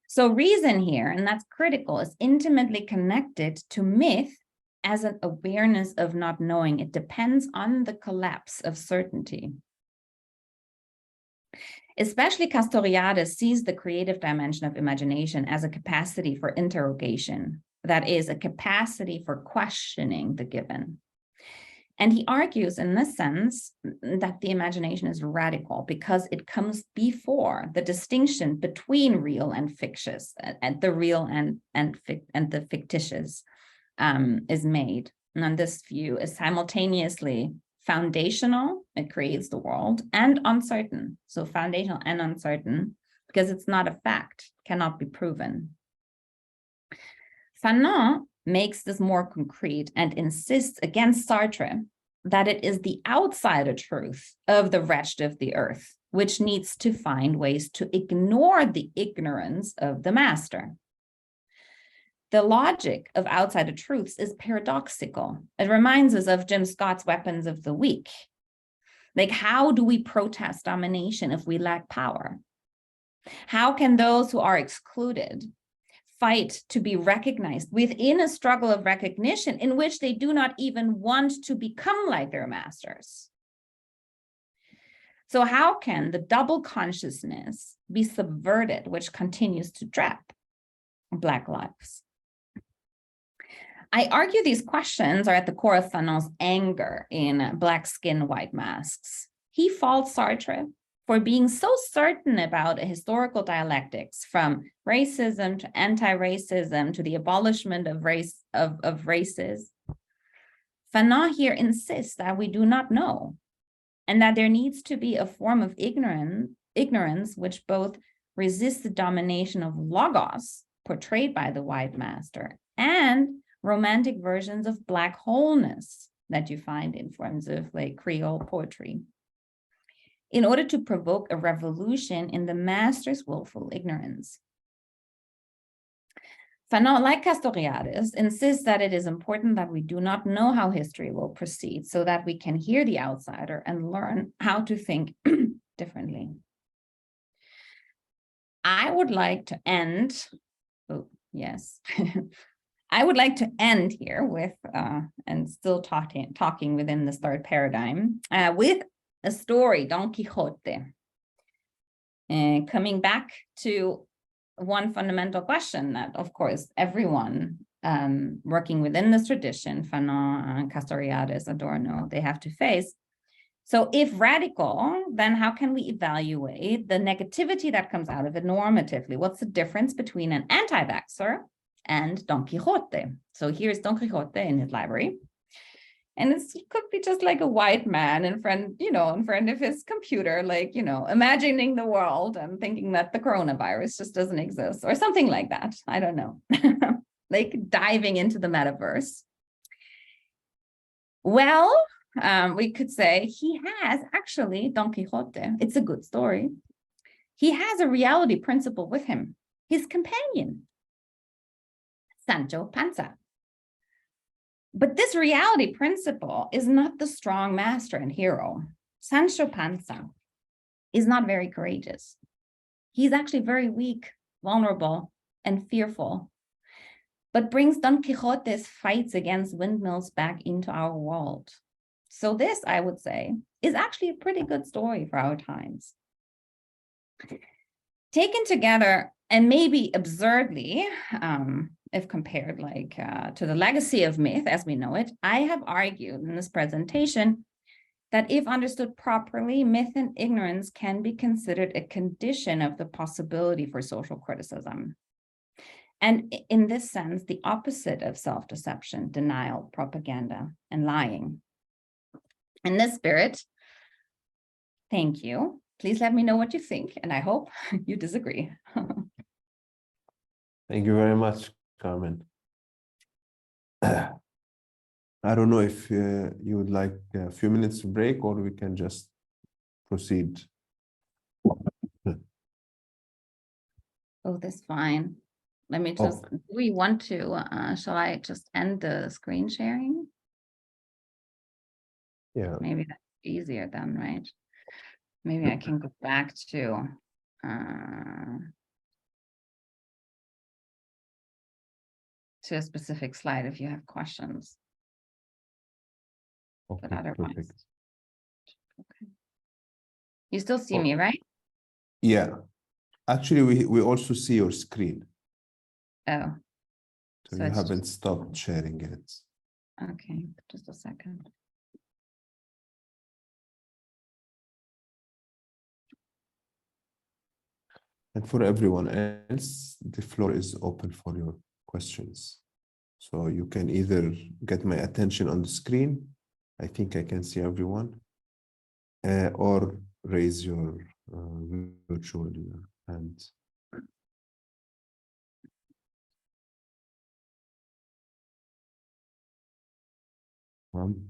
Speaker 2: So reason here, and that's critical, is intimately connected to myth as an awareness of not knowing. It depends on the collapse of certainty. Especially Castoriadis sees the creative dimension of imagination as a capacity for interrogation, that is, a capacity for questioning the given. And he argues in this sense that the imagination is radical because it comes before the distinction between real and fictitious, and the real and the fictitious is made. And this view is simultaneously foundational, it creates the world, and uncertain. So foundational and uncertain because it's not a fact, cannot be proven. Fanon makes this more concrete and insists against Sartre that it is the outsider truth of the wretched of the earth, which needs to find ways to ignore the ignorance of the master. The logic of outsider truths is paradoxical. It reminds us of Jim Scott's weapons of the weak. Like, how do we protest domination if we lack power? How can those who are excluded fight to be recognized within a struggle of recognition in which they do not even want to become like their masters? So how can the double consciousness be subverted, which continues to trap Black lives? I argue these questions are at the core of Fanon's anger in Black Skin, White Masks. He faults Sartre for being so certain about a historical dialectics, from racism to anti-racism to the abolishment of races. Fanon here insists that we do not know, and that there needs to be a form of ignorance which both resists the domination of logos, portrayed by the white master, and romantic versions of Black wholeness that you find in forms of like Creole poetry, in order to provoke a revolution in the master's willful ignorance. Fanon, like Castoriadis, insists that it is important that we do not know how history will proceed so that we can hear the outsider and learn how to think differently. I would like to end, I would like to end here with, and still talking within this third paradigm, with a story, Don Quixote. And coming back to one fundamental question that, of course, everyone working within this tradition, Fanon, Castoriadis, Adorno, they have to face. So if radical, then how can we evaluate the negativity that comes out of it normatively? What's the difference between an anti-vaxxer and Don Quixote? So here's Don Quixote in his library. And it could be just like a white man in front of his computer, like, imagining the world and thinking that the coronavirus just doesn't exist or something like that. I don't know, like diving into the metaverse. Well, we could say he has actually, Don Quixote, it's a good story. He has a reality principle with him, his companion, Sancho Panza. But this reality principle is not the strong master and hero. Sancho Panza is not very courageous. He's actually very weak, vulnerable, and fearful, but brings Don Quixote's fights against windmills back into our world. So this, I would say, is actually a pretty good story for our times. Taken together, and maybe absurdly, if compared to the legacy of myth as we know it, I have argued in this presentation that if understood properly, myth and ignorance can be considered a condition of the possibility for social criticism. And in this sense, the opposite of self-deception, denial, propaganda, and lying. In this spirit, thank you. Please let me know what you think, and I hope you disagree.
Speaker 1: Thank you very much, Carmen. I don't know if you would like a few minutes break, or we can just proceed.
Speaker 2: Oh, that's fine. Let me just, do we want to, shall I just end the screen sharing?
Speaker 1: Yeah.
Speaker 2: Maybe that's easier then, right? Maybe I can go back to a specific slide if you have questions.
Speaker 1: Okay,
Speaker 2: But otherwise,
Speaker 1: perfect.
Speaker 2: okay. You still see me, right?
Speaker 1: Yeah. Actually, we also see your screen.
Speaker 2: Oh.
Speaker 1: So you haven't stopped sharing it.
Speaker 2: Okay, just a second.
Speaker 1: And for everyone else, the floor is open for your questions. So you can either get my attention on the screen, I think I can see everyone, or raise your virtual hand.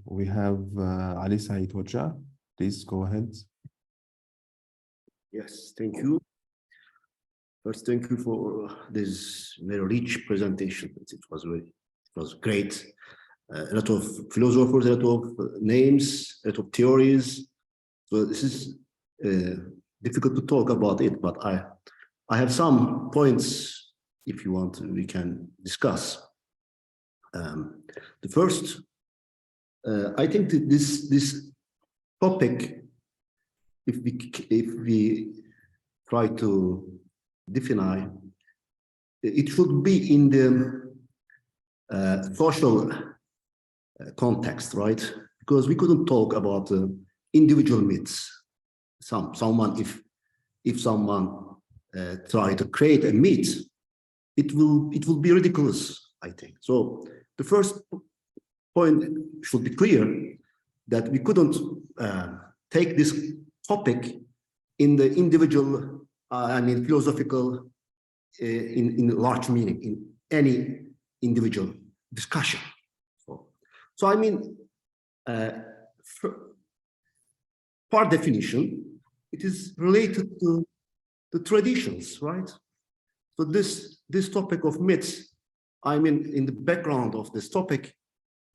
Speaker 1: We have Ali Said Hoja. Please go ahead.
Speaker 3: Yes, thank you. First, thank you for this very rich presentation. It was great. A lot of philosophers, a lot of names, a lot of theories. So this is difficult to talk about it, but I have some points. If you want, we can discuss. The first, I think that this topic, if we try to define, it should be in the social context, right? Because we couldn't talk about individual myths. Someone, if someone try to create a myth, it will be ridiculous, I think. So the first point should be clear that we couldn't take this topic in the individual, philosophical, in large meaning, in any individual discussion. So I mean, per definition, it is related to the traditions, right? So this topic of myths, I mean, in the background of this topic,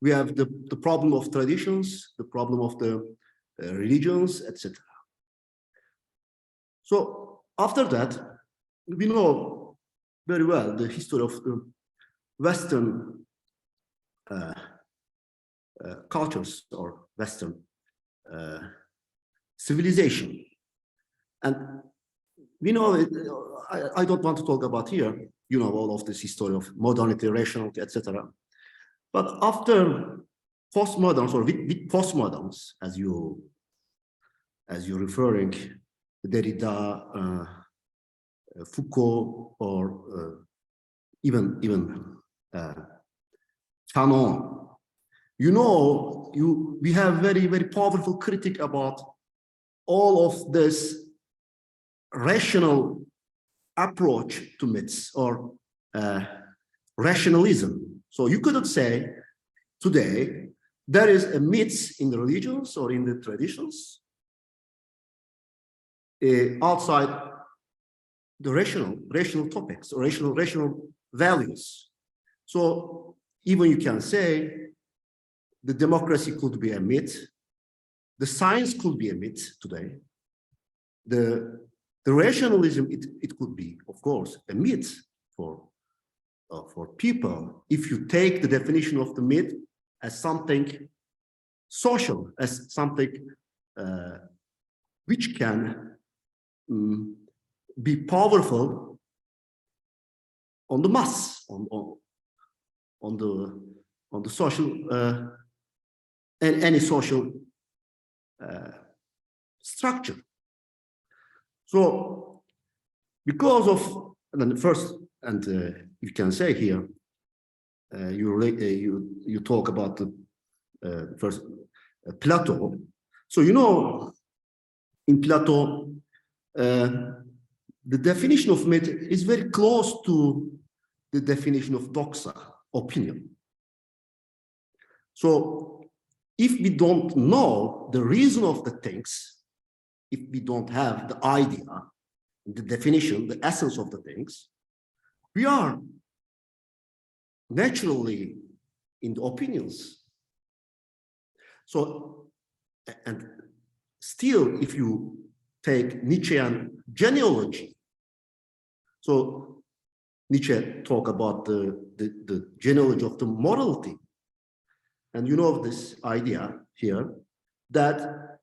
Speaker 3: we have the problem of traditions, the problem of the religions, etc. So after that, we know very well the history of Western cultures or Western civilization. And we know, I don't want to talk about here, you know, all of this history of modernity, rationality, etc. But after postmoderns, or with postmoderns, as you as you're referring, Derrida, Foucault, or even Fanon. You know, we have very powerful critique about all of this rational approach to myths or rationalism. So you couldn't say today there is a myth in the religions or in the traditions outside the rational topics or rational values. So even you can say the democracy could be a myth, the science could be a myth today, the rationalism, it could be, of course, a myth for people if you take the definition of the myth as something social, as something which can be powerful on the mass, on the social and any social structure. So because of first, and you can say here, you talk about the first Plato. So you know, in Plato, the definition of myth is very close to the definition of doxa, opinion. So if we don't know the reason of the things, if we don't have the idea, the definition, the essence of the things, we are naturally in the opinions. So, and still, if you take Nietzschean genealogy, so Nietzsche talk about the genealogy of the morality. And you know this idea here, that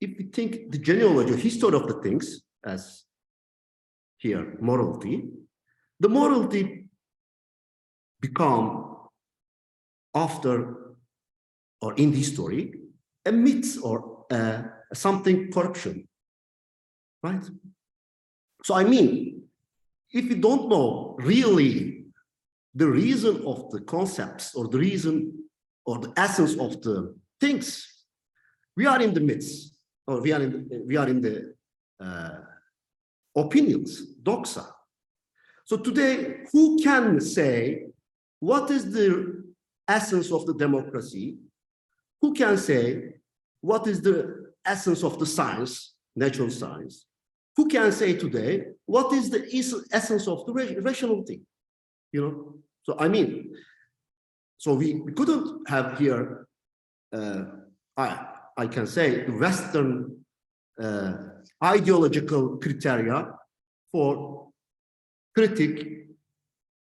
Speaker 3: if we think the genealogy, history of the things as here, morality, the morality become after or in history a myth or something corruption, right? So I mean, if we don't know really the reason of the concepts or the reason or the essence of the things, we are in the myths, or we are in the opinions, doxa. So today, who can say what is the essence of the democracy? Who can say what is the essence of the science, natural science? Who can say today what is the essence of the rationality? You know, so I mean, so we couldn't have here. I can say the Western ideological criteria for critique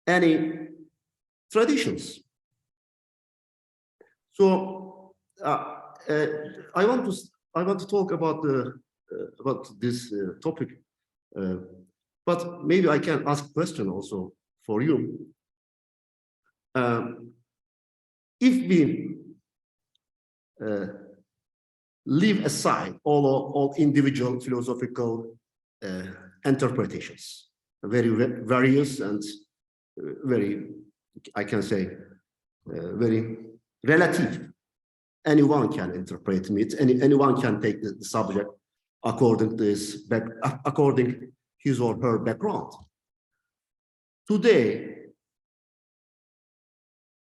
Speaker 3: any traditions. So I want to talk about this topic, but maybe I can ask a question also for you. If we leave aside all individual philosophical interpretations, very various and very, I can say, very relative. Anyone can interpret it. Anyone can take the subject according to according his or her background. Today,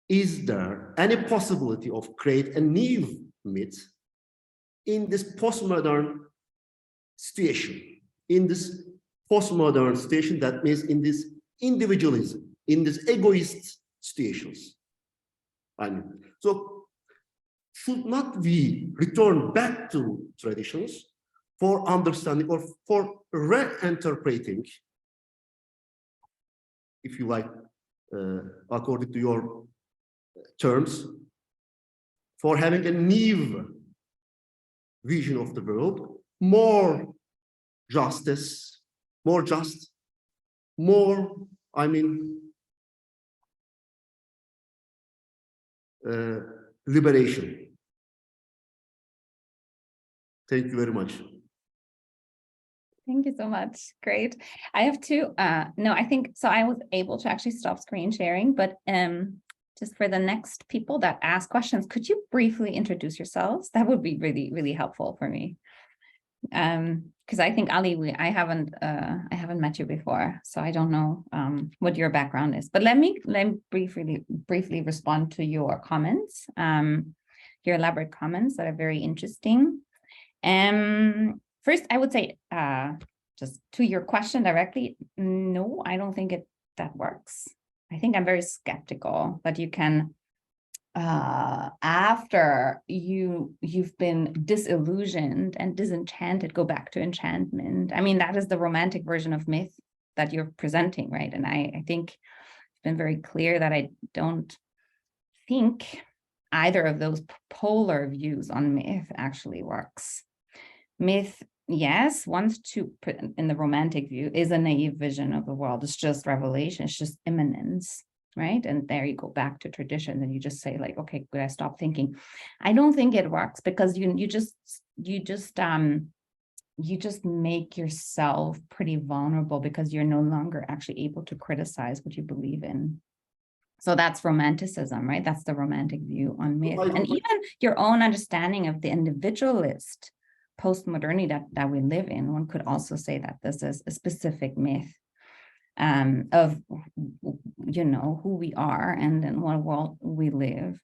Speaker 3: is there any possibility of create a new myth in this postmodern situation? In this postmodern situation, that means in this individualism, in this egoist situations. So should not we return back to traditions for understanding or for reinterpreting, if you like, according to your terms, for having a new vision of the world, more justice, more just, more, I mean, liberation. Thank you very much.
Speaker 2: Thank you so much. Great. I have two, no, I think, so I was able to actually stop screen sharing, but just for the next people that ask questions, could you briefly introduce yourselves? That would be really, really helpful for me. Because I think Ali, I haven't met you before, so I don't know what your background is. But let me briefly respond to your comments, your elaborate comments that are very interesting. First, I would say, just to your question directly, no, I don't think that works. I think I'm very skeptical that you can, after you've been disillusioned and disenchanted, go back to enchantment. I mean, that is the romantic version of myth that you're presenting, right? And I think it's been very clear that I don't think either of those polar views on myth actually works. Myth, yes, wants to put in the romantic view is a naive vision of the world. It's just revelation, it's just immanence, right? And there you go back to tradition and you just say like, okay, good, I stop thinking. I don't think it works because you just make yourself pretty vulnerable because you're no longer actually able to criticize what you believe in. So that's romanticism, right? That's the romantic view on myth. And even your own understanding of the individualist post-modernity that we live in, one could also say that this is a specific myth of, you know, who we are and in what world we live.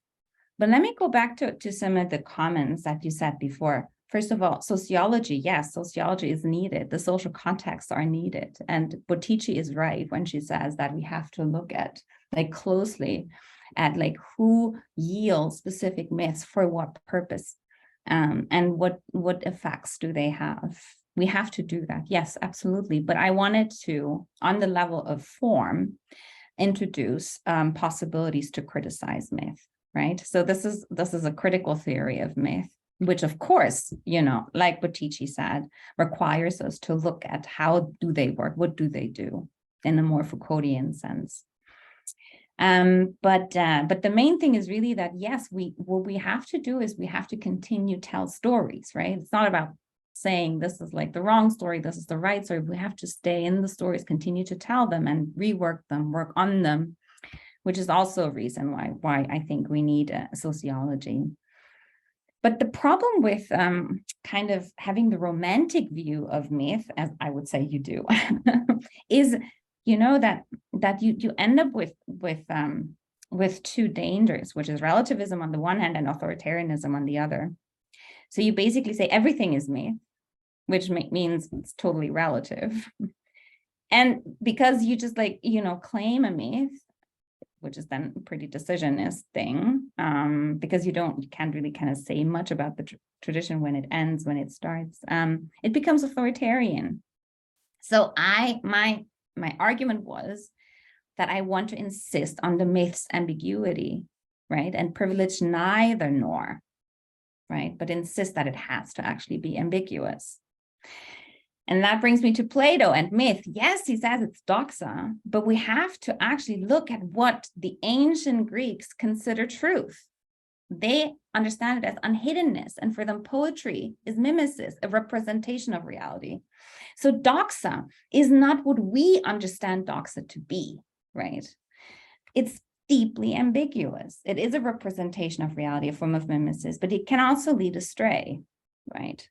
Speaker 2: But let me go back to some of the comments that you said before. First of all, sociology, yes, sociology is needed. The social contexts are needed. And Bottici is right when she says that we have to look at like closely at like who yields specific myths for what purpose. And what effects do they have? We have to do that. Yes, absolutely. But I wanted to, on the level of form, introduce possibilities to criticize myth, right? So this is a critical theory of myth, which of course, you know, like Bottici said, requires us to look at how do they work? What do they do in a more Foucauldian sense? But the main thing is really that, yes, what we have to do is we have to continue tell stories, right? It's not about saying this is like the wrong story, this is the right story. We have to stay in the stories, continue to tell them and rework them, work on them, which is also a reason why I think we need sociology. But the problem with kind of having the romantic view of myth, as I would say you do, is, you know, that you end up with two dangers, which is relativism on the one hand and authoritarianism on the other. So you basically say everything is myth, which means it's totally relative. And because you just like, you know, claim a myth, which is then a pretty decisionist thing, because you can't really kind of say much about the tradition when it ends, when it starts, it becomes authoritarian. So my argument was that I want to insist on the myth's ambiguity, right? And privilege neither nor, right? But insist that it has to actually be ambiguous. And that brings me to Plato and myth. Yes, he says it's doxa, but we have to actually look at what the ancient Greeks consider truth. They understand it as unhiddenness, and for them, poetry is mimesis, a representation of reality. So doxa is not what we understand doxa to be, right? It's deeply ambiguous. It is a representation of reality, a form of mimesis, but it can also lead astray, right?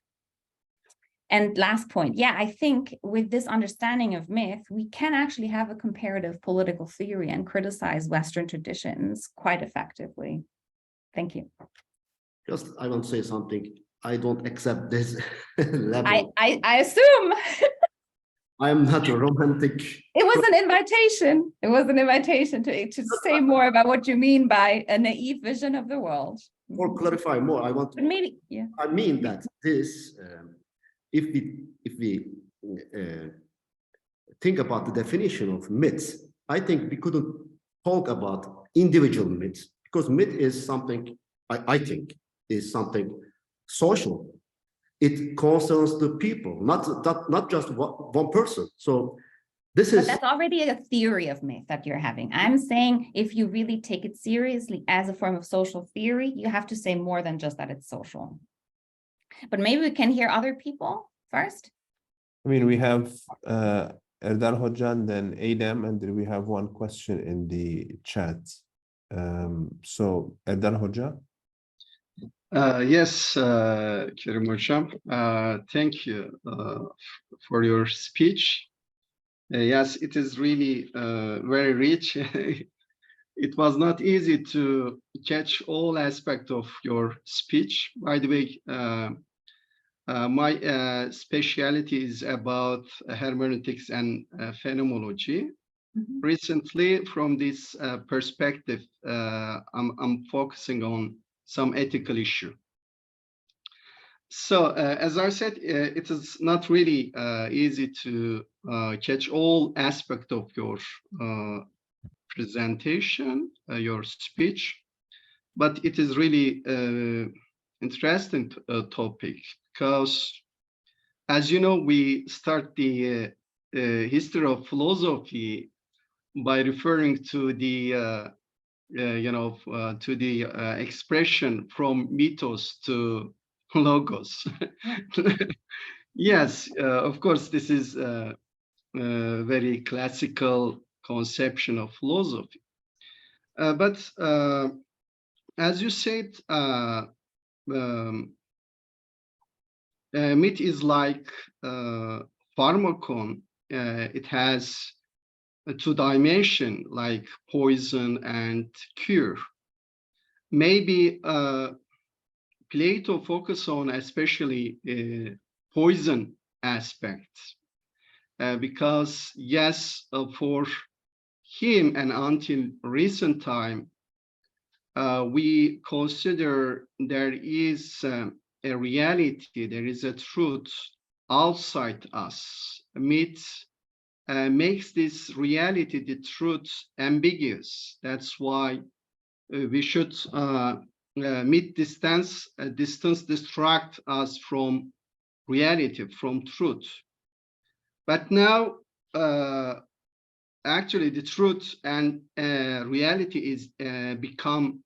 Speaker 2: And last point, yeah, I think with this understanding of myth, we can actually have a comparative political theory and criticize Western traditions quite effectively. Thank you.
Speaker 3: Just, I want to say something. I don't accept this level.
Speaker 2: I assume.
Speaker 3: I am not a romantic.
Speaker 2: It was an invitation. It was an invitation to say more about what you mean by a naive vision of the world.
Speaker 3: Or clarify more. I want to.
Speaker 2: But maybe, yeah.
Speaker 3: I mean that this, if we think about the definition of myths, I think we couldn't talk about individual myths, because myth is something, I think, is something social. It concerns the people, not just one person. So this is.
Speaker 2: But that's already a theory of myth that you're having. I'm saying if you really take it seriously as a form of social theory, you have to say more than just that it's social. But maybe we can hear other people first.
Speaker 1: I mean, we have Erdal Hoxha, then Adam, and then we have one question in the chat. So Erdal Hoxha.
Speaker 4: Yes, Kerim Hocam, thank you for your speech. Yes, it is really very rich. It was not easy to catch all aspects of your speech. By the way, my specialty is about hermeneutics and phenomenology.
Speaker 2: Mhm.
Speaker 4: Recently, from this perspective, I'm focusing on some ethical issue. So, as I said, it is not really easy to catch all aspects of your presentation, your speech, but it is really interesting topic because, as you know, we start the history of philosophy by referring to the to the expression from mythos to logos. Yes, of course, this is a very classical conception of philosophy. But as you said, myth is like pharmacon. It has a two dimension, like poison and cure. Maybe Plato focus on especially poison aspects, because yes, for him and until recent time, we consider there is a reality, there is a truth outside us. Myth makes this reality, the truth, ambiguous. That's why we should meet distance distract us from reality, from truth. But now, actually, the truth and reality is became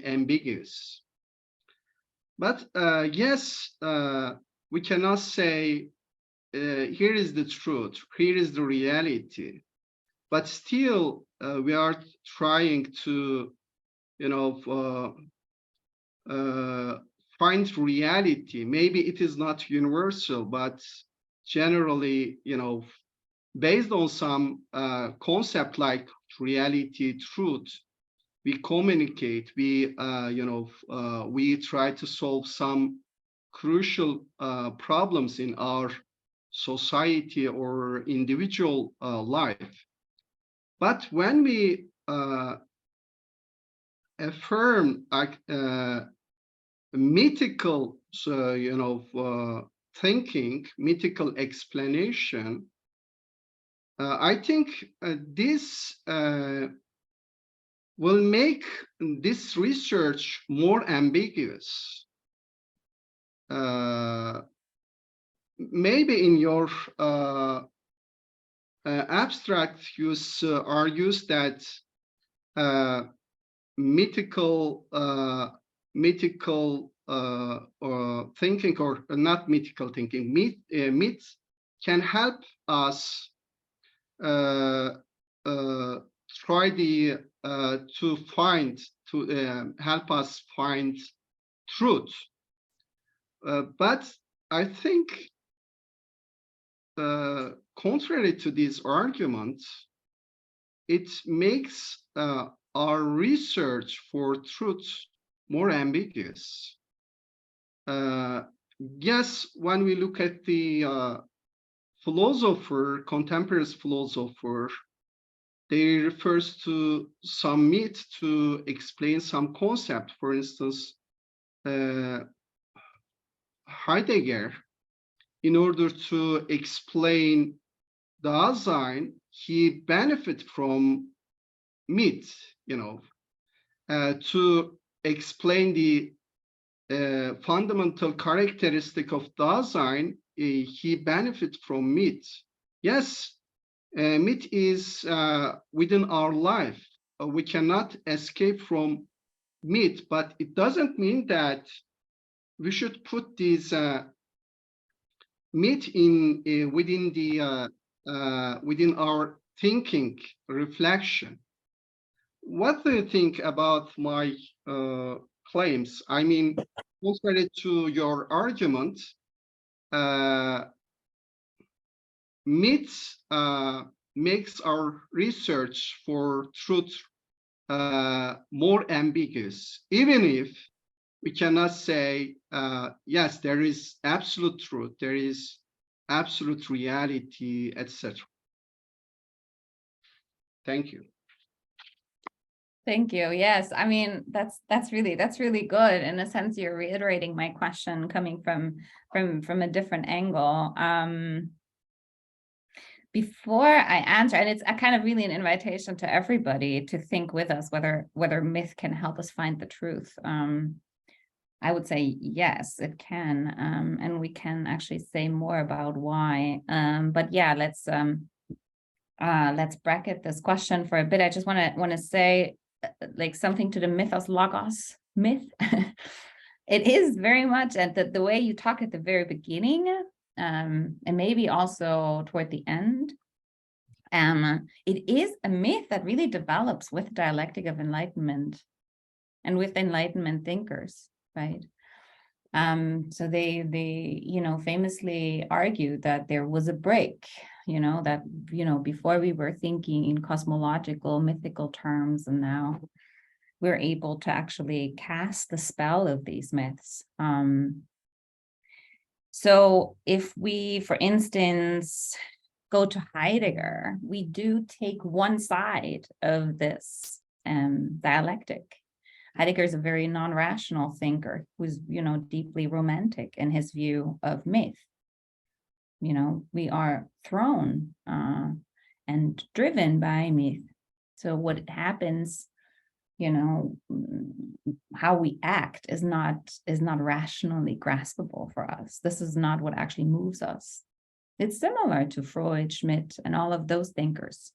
Speaker 4: ambiguous. But yes, we cannot say here is the truth, here is the reality. But still, we are trying to, find reality. Maybe it is not universal, but generally, based on some concept like reality, truth, we communicate, we try to solve some crucial problems in our society or individual life. But when we affirm mythical, thinking, mythical explanation, I think this will make this research more ambiguous. Maybe in your abstract use argues that mythical thinking, or not mythical thinking, myths can help us try to help us find truth. But I think, contrary to this argument, it makes our research for truth more ambiguous. Yes, when we look at the contemporary philosopher, they refers to some myth to explain some concept. For instance, Heidegger, in order to explain Dasein, he benefit from myth, to explain the fundamental characteristic of Dasein, he benefit from myth. Yes, myth is within our life. We cannot escape from myth, but it doesn't mean that we should put these myth in within our thinking reflection. What do you think about my claims? I mean, contrary to your argument, myths makes our research for truth more ambiguous, even if we cannot say, yes, there is absolute truth, there is absolute reality, etc. Thank you.
Speaker 2: Thank you. Yes, I mean, that's really good. In a sense, you're reiterating my question coming from a different angle. Before I answer, and it's a kind of really an invitation to everybody to think with us whether myth can help us find the truth. I would say yes, it can, and we can actually say more about why. But yeah, let's bracket this question for a bit. I just want to say like something to the mythos logos myth. It is very much, and the way you talk at the very beginning, and maybe also toward the end, it is a myth that really develops with dialectic of enlightenment and with enlightenment thinkers, right? So they famously argued that there was a break, that before we were thinking in cosmological, mythical terms, and now we're able to actually cast the spell of these myths. So if we, for instance, go to Heidegger, we do take one side of this dialectic. Heidegger is a very non-rational thinker who's, deeply romantic in his view of myth. We are thrown and driven by myth. So what happens, how we act is not rationally graspable for us. This is not what actually moves us. It's similar to Freud, Schmidt, and all of those thinkers,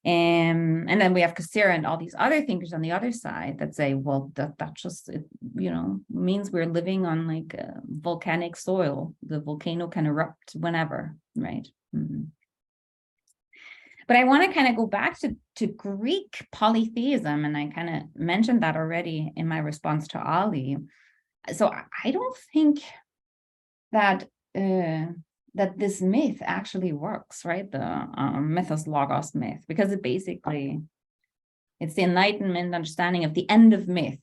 Speaker 2: And then we have Cassira and all these other thinkers on the other side that say, well, that just, means we're living on like volcanic soil. The volcano can erupt whenever, right? Mm-hmm. But I want to kind of go back to Greek polytheism, and I kind of mentioned that already in my response to Ali. So I don't think that that this myth actually works, right? The mythos logos myth, because it's the Enlightenment understanding of the end of myth.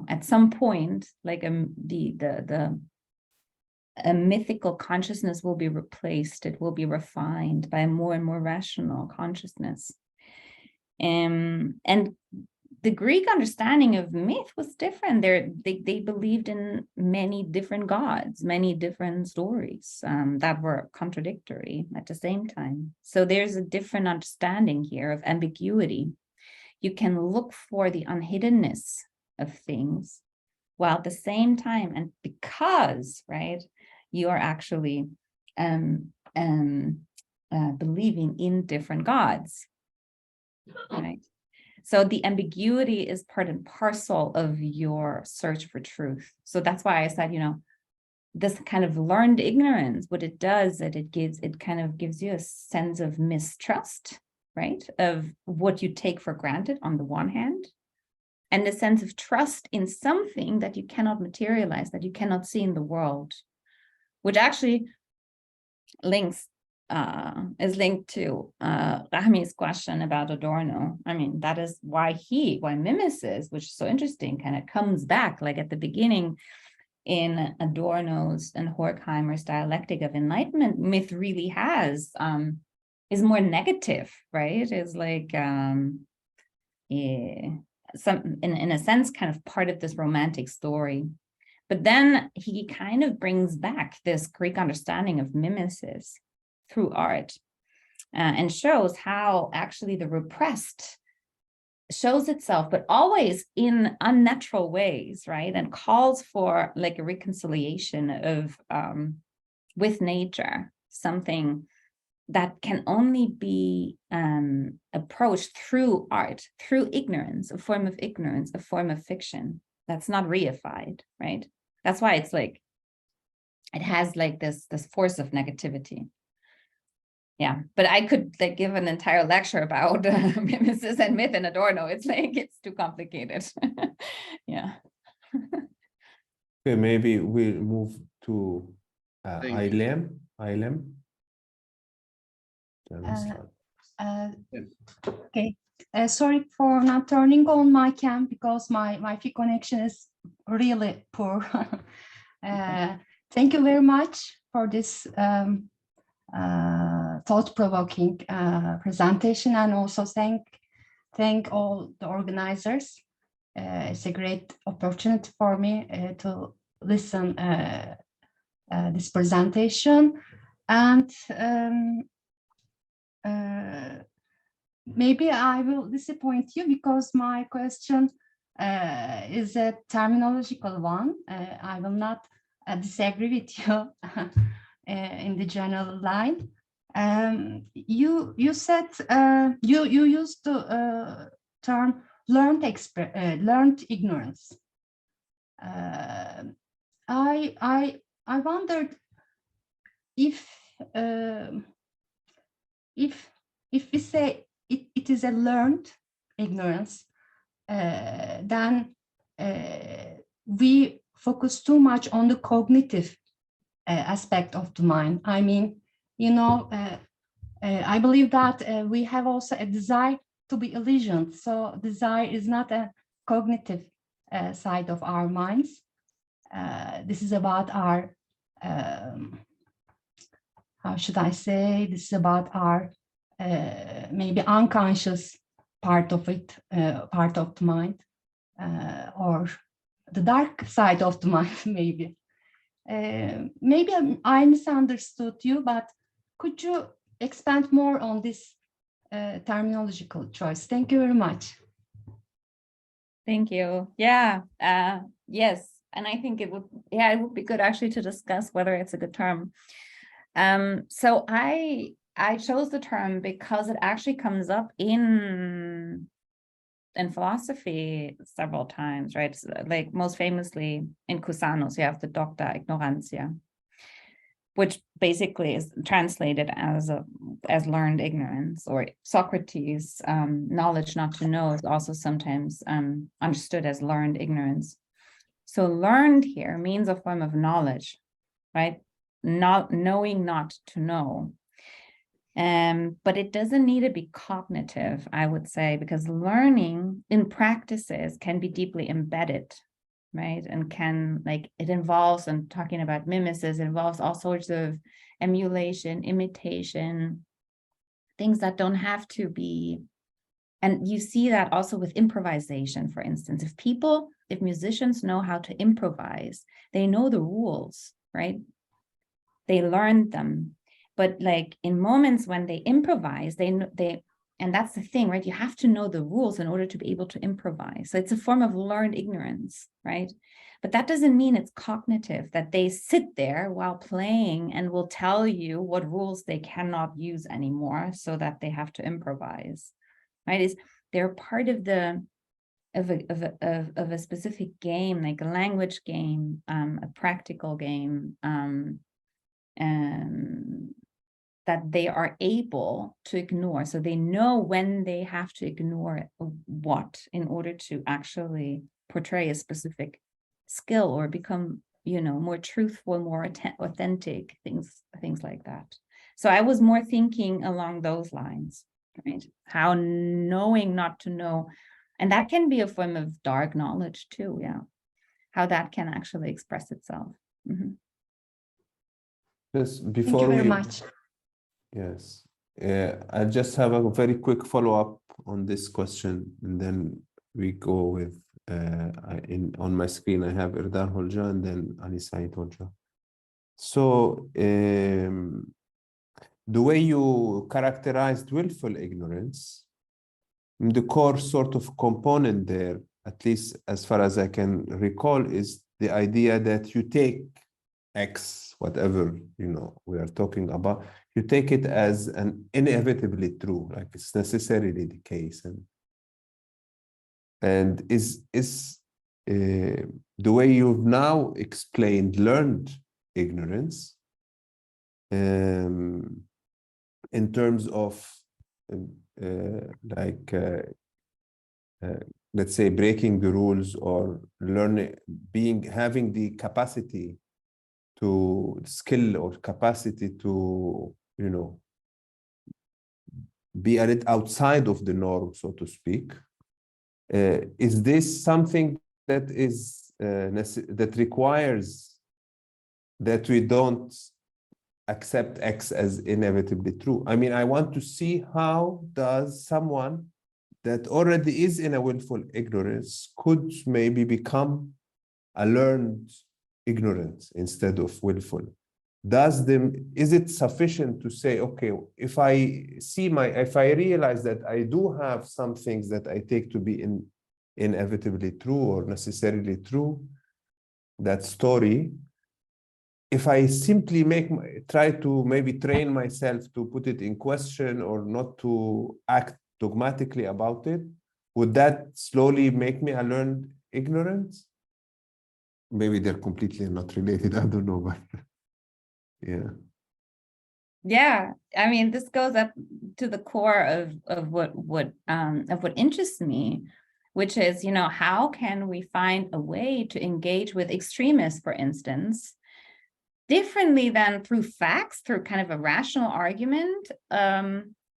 Speaker 2: At some point, like a mythical consciousness will be replaced. It will be refined by a more and more rational consciousness. And the Greek understanding of myth was different. They believed in many different gods, many different stories that were contradictory at the same time. So there's a different understanding here of ambiguity. You can look for the unhiddenness of things, while at the same time, and because, right, you are actually believing in different gods, right? So the ambiguity is part and parcel of your search for truth. So that's why I said, this kind of learned ignorance, what it does, it kind of gives you a sense of mistrust, right? Of what you take for granted on the one hand, and a sense of trust in something that you cannot materialize, that you cannot see in the world, which actually is linked to Rahmi's question about Adorno. I mean, that is why mimesis, which is so interesting, kind of comes back like at the beginning in Adorno's and Horkheimer's dialectic of enlightenment. Myth really is more negative, right? Is like in a sense kind of part of this romantic story. But then he kind of brings back this Greek understanding of mimesis through art and shows how actually the repressed shows itself, but always in unnatural ways, right? And calls for like a reconciliation of with nature, something that can only be approached through art, through ignorance, a form of ignorance, a form of fiction. that's not reified, right? That's why it's like, it has like this force of negativity. Yeah, but I could like give an entire lecture about mimesis and myth and Adorno. It's like, it's too complicated. Yeah.
Speaker 1: Okay, maybe we'll move to
Speaker 4: Thank you.
Speaker 1: Aylem.
Speaker 5: Okay. Sorry for not turning on my cam because my Wi-Fi connection is really poor. Thank you very much for this thought-provoking presentation, and also thank all the organizers. It's a great opportunity for me to listen this presentation, and maybe I will disappoint you because my question is a terminological one. I will not disagree with you in the general line. You said you used the term learned ignorance. I wondered if we say it is a learned ignorance, then we focus too much on the cognitive aspect of the mind. I mean, you know, I believe that we have also a desire to be illusioned. So desire is not a cognitive side of our minds. This is about our, how should I say, this is about our maybe unconscious part of it, part of the mind, or the dark side of the mind, maybe. Maybe I misunderstood you, but could you expand more on this terminological choice? Thank you very much.
Speaker 2: Thank you. Yeah. Yes. And I think it would be good actually to discuss whether it's a good term. So I chose the term because it actually comes up in philosophy several times, right? So, like most famously in Cusanos, you have the Docta Ignorantia, which basically is translated as learned ignorance, or Socrates, knowledge not to know is also sometimes understood as learned ignorance. So learned here means a form of knowledge, right? Not knowing not to know. But it doesn't need to be cognitive, I would say, because learning in practices can be deeply embedded, right? And can, like, it involves, and talking about mimesis, it involves all sorts of emulation, imitation, things that don't have to be. And you see that also with improvisation, for instance. If musicians know how to improvise, they know the rules, right? They learned them. But like in moments when they improvise, and that's the thing, right? You have to know the rules in order to be able to improvise. So it's a form of learned ignorance, right? But that doesn't mean it's cognitive, that they sit there while playing and will tell you what rules they cannot use anymore so that they have to improvise, right? They're part of a specific game, like a language game, a practical game, that they are able to ignore. So they know when they have to ignore what in order to actually portray a specific skill or become, more truthful, more authentic, things like that. So I was more thinking along those lines, right? How knowing not to know, and that can be a form of dark knowledge too, yeah. How that can actually express itself. Mm-hmm.
Speaker 1: Yes, before
Speaker 5: Thank you very much.
Speaker 1: Yes, I just have a very quick follow-up on this question, and then we go with on my screen I have Erdar Holja and then Ali Said Holja. So the way you characterized willful ignorance, the core sort of component there, at least as far as I can recall, is the idea that you take X, whatever we are talking about, you take it as an inevitably true, like it's necessarily the case, and is the way you've now explained learned ignorance, in terms of let's say breaking the rules or learning, having the capacity to skill or capacity to, you know, be a little outside of the norm, so to speak. Is this something that is that requires that we don't accept X as inevitably true? I mean, I want to see how does someone that already is in a willful ignorance could maybe become a learned ignorance instead of willful. Is it sufficient to say, okay, if I realize that I do have some things that I take to be inevitably true or necessarily true, that story, if I simply try to maybe train myself to put it in question or not to act dogmatically about it, would that slowly make me a learned ignorance? Maybe they're completely not related, I don't know, but yeah.
Speaker 2: Yeah, I mean, this goes up to the core of what interests me, which is, you know, how can we find a way to engage with extremists, for instance, differently than through facts, through kind of a rational argument,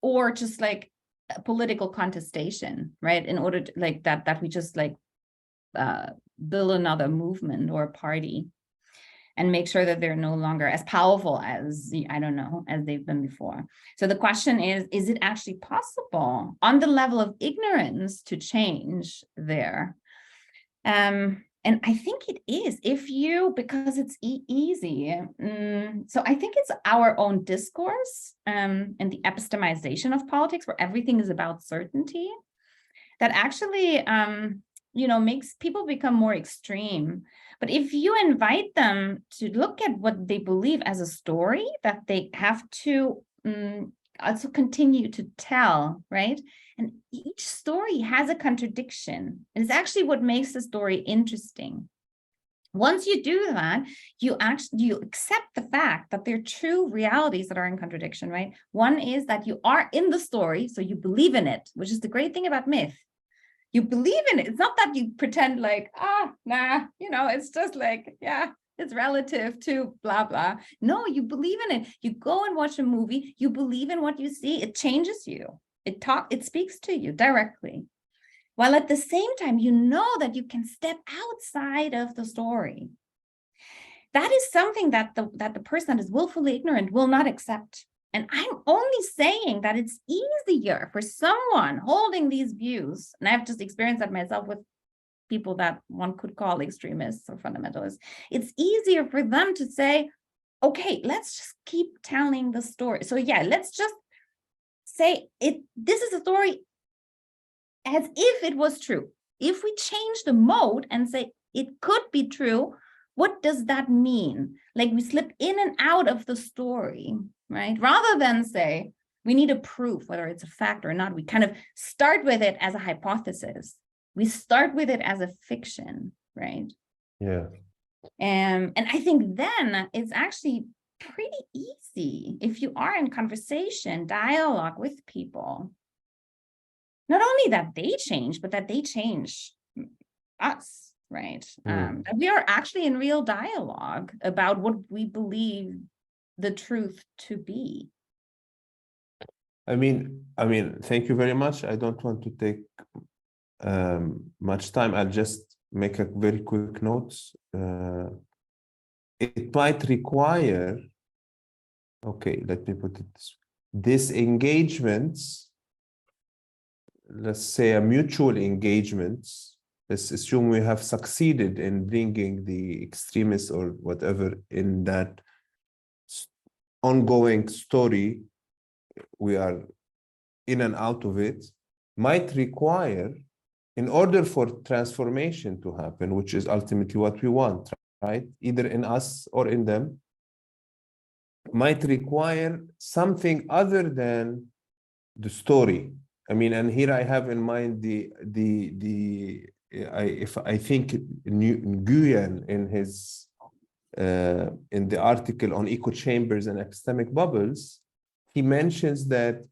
Speaker 2: or just like a political contestation, right? In order to like that we just like build another movement or a party and make sure that they're no longer as powerful as, I don't know, as they've been before. So the question is it actually possible on the level of ignorance to change there? And I think it is, because it's easy. So I think it's our own discourse and the epistemization of politics, where everything is about certainty, that actually, you know, makes people become more extreme. But if you invite them to look at what they believe as a story that they have to also continue to tell, right? And each story has a contradiction. It's actually what makes the story interesting. Once you do that, you accept the fact that there are true realities that are in contradiction, right? One is that you are in the story, so you believe in it, which is the great thing about myth. You believe in it. It's not that you pretend like, nah, you know, it's just like, yeah, it's relative to blah, blah. No, you believe in it. You go and watch a movie, you believe in what you see, it changes you. It speaks to you directly. While at the same time, you know that you can step outside of the story. That is something that the person that is willfully ignorant will not accept. And I'm only saying that it's easier for someone holding these views, and I've just experienced that myself with people that one could call extremists or fundamentalists. It's easier for them to say, okay, let's just keep telling the story. So yeah, let's just say this is a story as if it was true. If we change the mode and say it could be true, what does that mean? Like we slip in and out of the story, right? Rather than say, we need a proof, whether it's a fact or not. We kind of start with it as a hypothesis. We start with it as a fiction, right?
Speaker 1: Yeah.
Speaker 2: And I think then it's actually pretty easy if you are in conversation, dialogue with people. Not only that they change, but that they change us, right? We are actually in real dialogue about what we believe the truth to be.
Speaker 1: I mean, thank you very much. I don't want to take much time. I'll just make a very quick notes. It might require, okay, let me put it this engagements, let's say a mutual engagements. Let's assume we have succeeded in bringing the extremists or whatever in that ongoing story. We are in and out of it, might require, in order for transformation to happen, which is ultimately what we want, right? Either in us or in them, might require something other than the story. I mean, and here I have in mind the I think Nguyen in his in the article on echo chambers and epistemic bubbles, he mentions that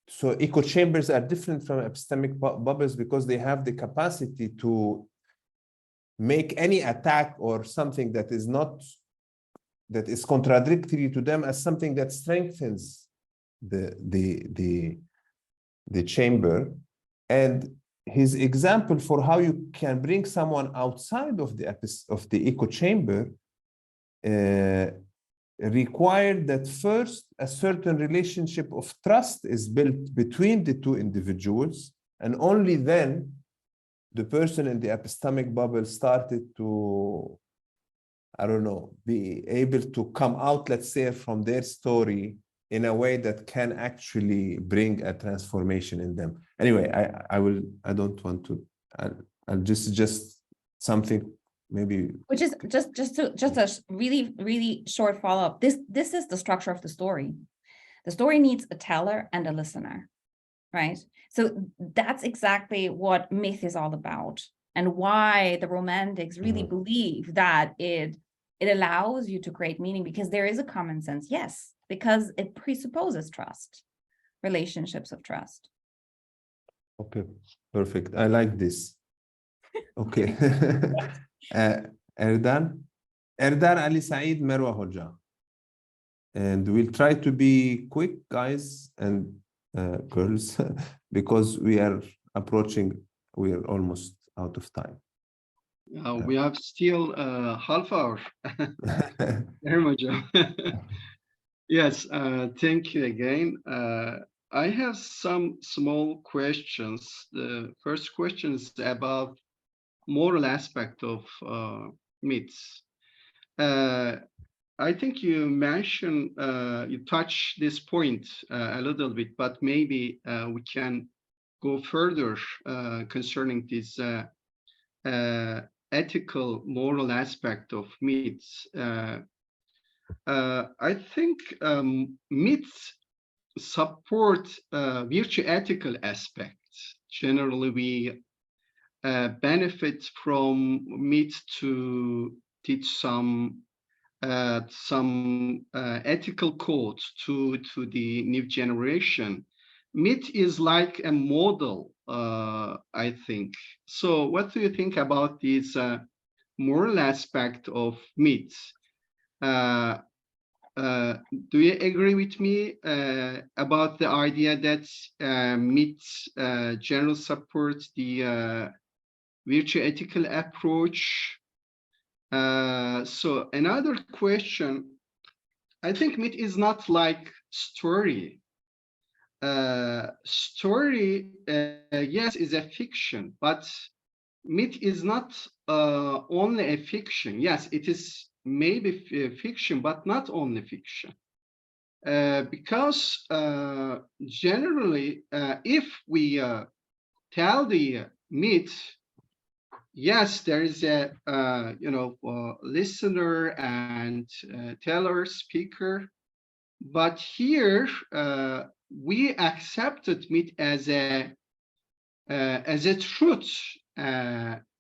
Speaker 1: so echo chambers are different from epistemic bubbles because they have the capacity to make any attack or something that is contradictory to them as something that strengthens the chamber. And his example for how you can bring someone outside of the echo chamber required that first a certain relationship of trust is built between the two individuals, and only then the person in the epistemic bubble started to, I don't know, be able to come out, let's say, from their story in a way that can actually bring a transformation in them. Anyway, I don't want to, I'll just something maybe.
Speaker 2: Which is just a really short follow-up. This is the structure of the story. The story needs a teller and a listener, right? So that's exactly what myth is all about, and why the Romantics really believe that it allows you to create meaning, because there is a common sense, yes, because it presupposes trust, relationships of trust.
Speaker 1: Okay, perfect. I like this. Okay. Erdan Ali Said, Merwa Hoja. And we'll try to be quick, guys and girls, because we are almost out of time.
Speaker 4: We have still half hour. Very much. Yes, thank you again. I have some small questions. The first question is about moral aspect of myths. I think you mentioned, you touched this point a little bit, but maybe we can go further concerning this ethical, moral aspect of myths. I think myths support virtue ethical aspects. Generally, we benefit from myths to teach some ethical codes to the new generation. Myth is like a model, I think. So what do you think about this moral aspect of myths? Do you agree with me about the idea that myths generally support the virtue ethical approach? So another question, I think myth is not like story. Story, yes, is a fiction, but myth is not only a fiction. Yes, it is maybe fiction, but not only fiction. Because generally, if we tell the myth, yes, there is a listener and teller, speaker, but here we accepted myth as a truth.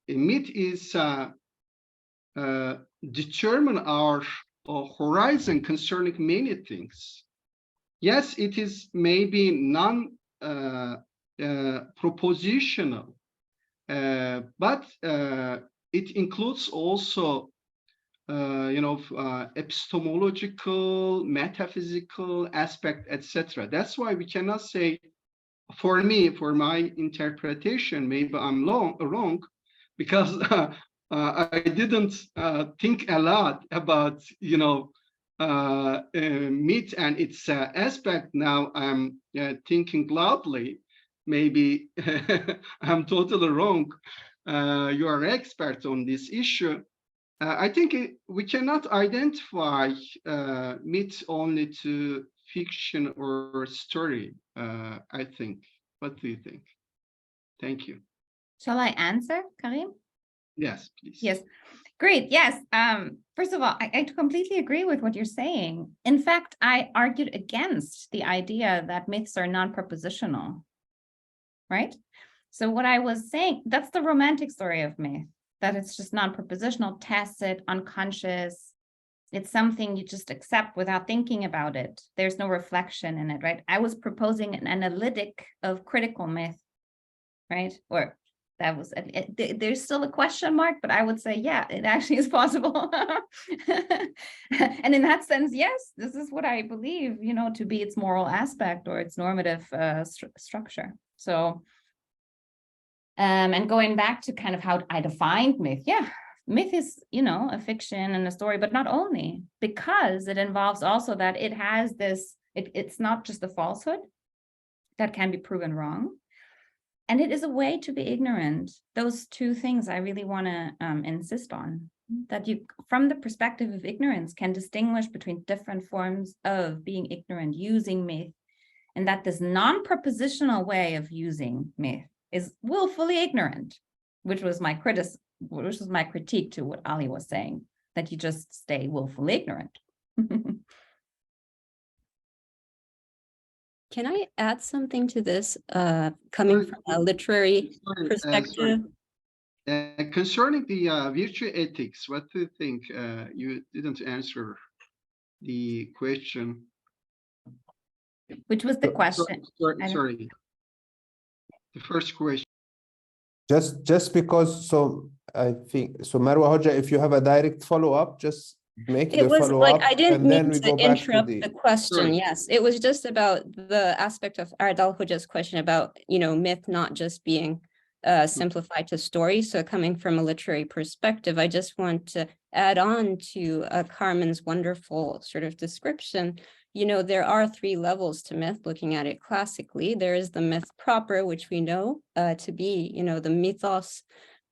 Speaker 4: Myth is determine our horizon concerning many things. Yes, it is maybe non-propositional. But it includes also, epistemological, metaphysical aspect, etc. That's why we cannot say, for me, for my interpretation, maybe I'm wrong, because I didn't think a lot about, myth and its aspect. Now I'm thinking loudly. Maybe I'm totally wrong. You are expert on this issue. I think we cannot identify myth only to fiction or story, I think. What do you think? Thank you.
Speaker 2: Shall I answer, Karim?
Speaker 4: Yes, please.
Speaker 2: Yes, great. Yes. First of all, I completely agree with what you're saying. In fact, I argued against the idea that myths are non-propositional, right? So what I was saying, that's the romantic story of myth, that it's just non-propositional, tacit, unconscious. It's something you just accept without thinking about it. There's no reflection in it, right? I was proposing an analytic of critical myth, right? Or that was, there's still a question mark, but I would say, yeah, it actually is possible. And in that sense, yes, this is what I believe, you know, to be its moral aspect or its normative structure. So, and going back to kind of how I defined myth, yeah, myth is, you know, a fiction and a story, but not only, because it involves also that it has this, it's not just a falsehood that can be proven wrong. And it is a way to be ignorant. Those two things I really want to insist on, that you, from the perspective of ignorance, can distinguish between different forms of being ignorant using myth, and that this non-propositional way of using myth is willfully ignorant, which was my critique to what Ali was saying, that you just stay willfully ignorant.
Speaker 6: Can I add something to this, coming from a literary perspective?
Speaker 4: Concerning the virtue ethics, what do you think? You didn't answer the question.
Speaker 2: Which was the question?
Speaker 4: Sorry. The first question.
Speaker 1: Just because, so I think, so Marwa Hoja, if you have a direct follow-up, just make
Speaker 6: It
Speaker 1: the
Speaker 6: was like,
Speaker 1: follow-up
Speaker 6: I didn't
Speaker 1: and then
Speaker 6: mean
Speaker 1: we
Speaker 6: to
Speaker 1: go back to
Speaker 6: interrupt the question.
Speaker 4: Sorry.
Speaker 6: Yes, it was just about the aspect of Ardal Hoja's question about, you know, myth not just being simplified to story. So coming from a literary perspective, I just want to add on to Carmen's wonderful sort of description. You know, there are 3 levels to myth, looking at it classically. There is the myth proper, which we know to be, you know, the mythos,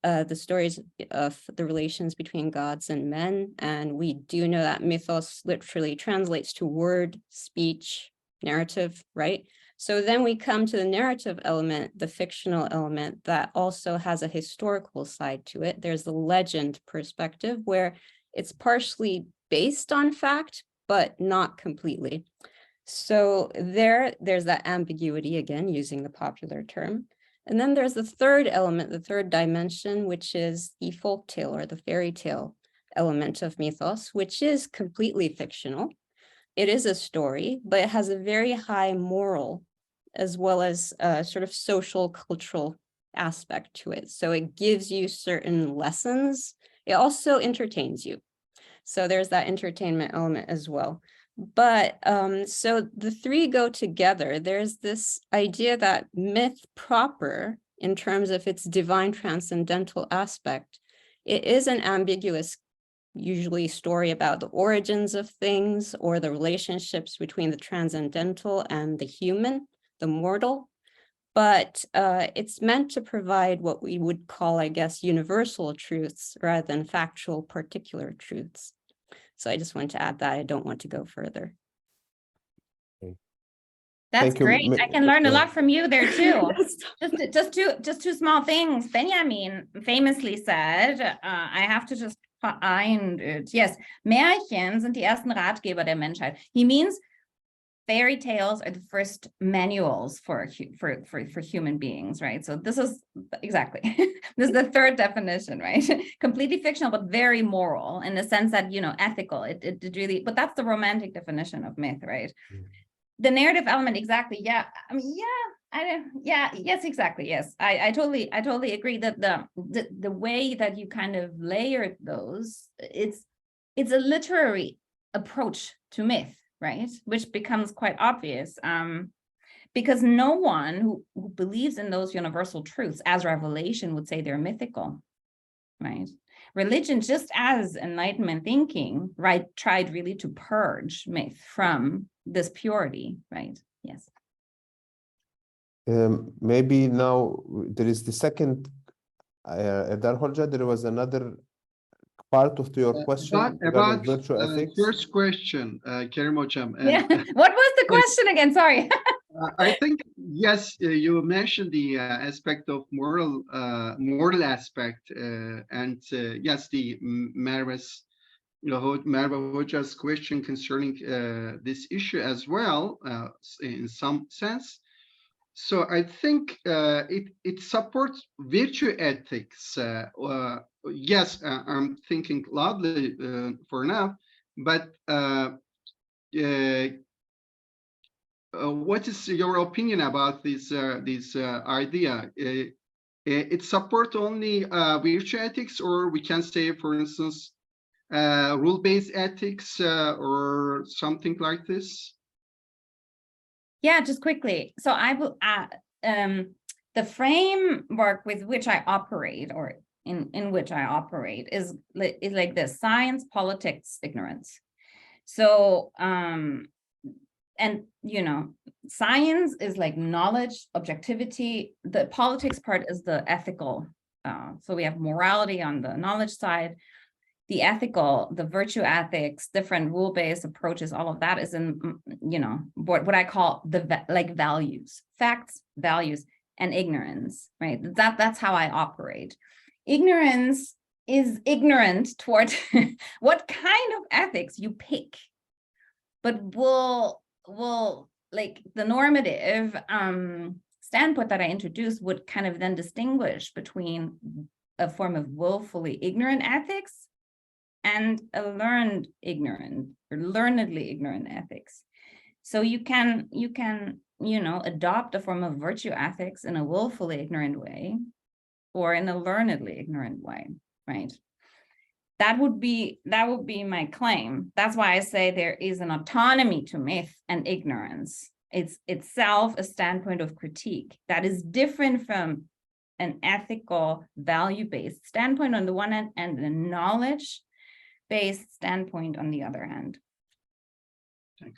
Speaker 6: the stories of the relations between gods and men. And we do know that mythos literally translates to word, speech, narrative, right? So then we come to the narrative element, the fictional element that also has a historical side to it. There's the legend perspective where it's partially based on fact, but not completely. So there's that ambiguity, again, using the popular term. And then there's the third element, the third dimension, which is the folktale or the fairy tale element of mythos, which is completely fictional. It is a story, but it has a very high moral as well as sort of social, cultural aspect to it. So it gives you certain lessons. It also entertains you. So there's that entertainment element as well. But so the 3 go together. There's this idea that myth proper, in terms of its divine transcendental aspect, it is an ambiguous, usually story about the origins of things or the relationships between the transcendental and the human, the mortal. But it's meant to provide what we would call, I guess, universal truths rather than factual particular truths. So I just wanted to add that. I don't want to go further.
Speaker 2: That's
Speaker 1: Thank you.
Speaker 2: great. I can learn a
Speaker 1: Yeah.
Speaker 2: lot from you there too. just two small things. Benjamin famously said, I have to just find it. Yes, Märchen sind die ersten Ratgeber der Menschheit. He means fairy tales are the first manuals for human beings, right? So this is exactly, this is the third definition, right? Completely fictional, but very moral in the sense that, you know, ethical. It really, but that's the romantic definition of myth, right? The narrative element, exactly. Yeah, I mean, yes, exactly. Yes, I totally agree that the way that you kind of layered those, it's a literary approach to myth, right? Which becomes quite obvious, because no one who believes in those universal truths as revelation would say they're mythical, right? Religion, just as Enlightenment thinking, right, tried really to purge myth from this purity, right? Yes.
Speaker 1: Maybe now there is the second, Ardal Hoja, there was another part of your question regarding
Speaker 4: About
Speaker 1: virtue ethics.
Speaker 4: first question, Kerim Hocam.
Speaker 2: Yeah. What was the question again? Sorry.
Speaker 4: I think, yes, you mentioned the aspect of moral aspect, and yes, the Marwa's, Marwa Hoja's question concerning this issue as well, in some sense. So I think it supports virtue ethics. Yes, I'm thinking loudly for now, but what is your opinion about this idea? It support only virtue ethics, or we can say, for instance, rule-based ethics or something like this?
Speaker 2: Yeah, just quickly. So I will the framework with which I operate, or in which I operate, is like this: science, politics, ignorance. So and you know, science is like knowledge, objectivity. The politics part is the ethical. So we have morality on the knowledge side. The ethical, the virtue ethics, different rule-based approaches, all of that is in, you know, what I call the like values, facts, values, and ignorance, right? That's how I operate. Ignorance is ignorant toward what kind of ethics you pick, but will like the normative standpoint that I introduced would kind of then distinguish between a form of willfully ignorant ethics and a learned ignorant or learnedly ignorant ethics. So you can, you know, adopt a form of virtue ethics in a willfully ignorant way or in a learnedly ignorant way, right? That would be my claim. That's why I say there is an autonomy to myth and ignorance. It's itself a standpoint of critique that is different from an ethical, value-based standpoint on the one hand, and a knowledge-based standpoint on the other hand.
Speaker 4: Thank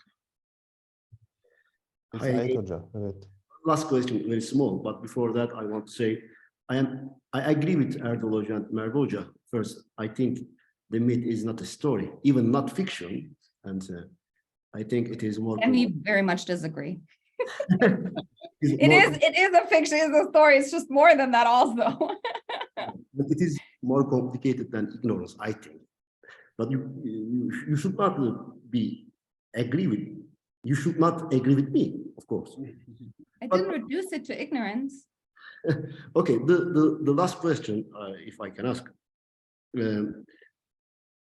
Speaker 4: you.
Speaker 1: Sait Hoca, evet.
Speaker 3: Last question, very small, but before that, I want to say I agree with Erdal Hoca and Merve Hoca. First, I think the myth is not a story, even not fiction, and I think it is more.
Speaker 2: And we very much disagree.
Speaker 3: It
Speaker 2: It is a fiction, it's a story. It's just more than that also.
Speaker 3: But it is more complicated than ignorance, I think. But you should not agree with. You should not agree with me, of course.
Speaker 2: I didn't reduce it to ignorance.
Speaker 3: Okay, the last question, if I can ask.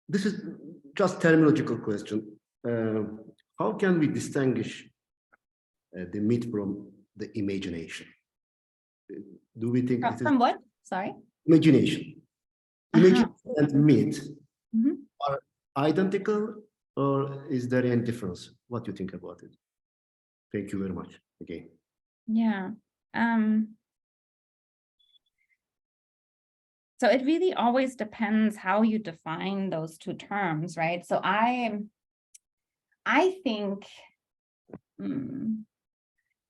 Speaker 3: This is just terminological question. How can we distinguish the myth from the imagination? Do we think
Speaker 2: From what? Sorry.
Speaker 3: Imagination? Imagination and myth
Speaker 2: Mhm.
Speaker 3: are identical, or is there any difference? What do you think about it? Thank you very much again.
Speaker 2: Yeah. So it really always depends how you define those two terms, right? So I think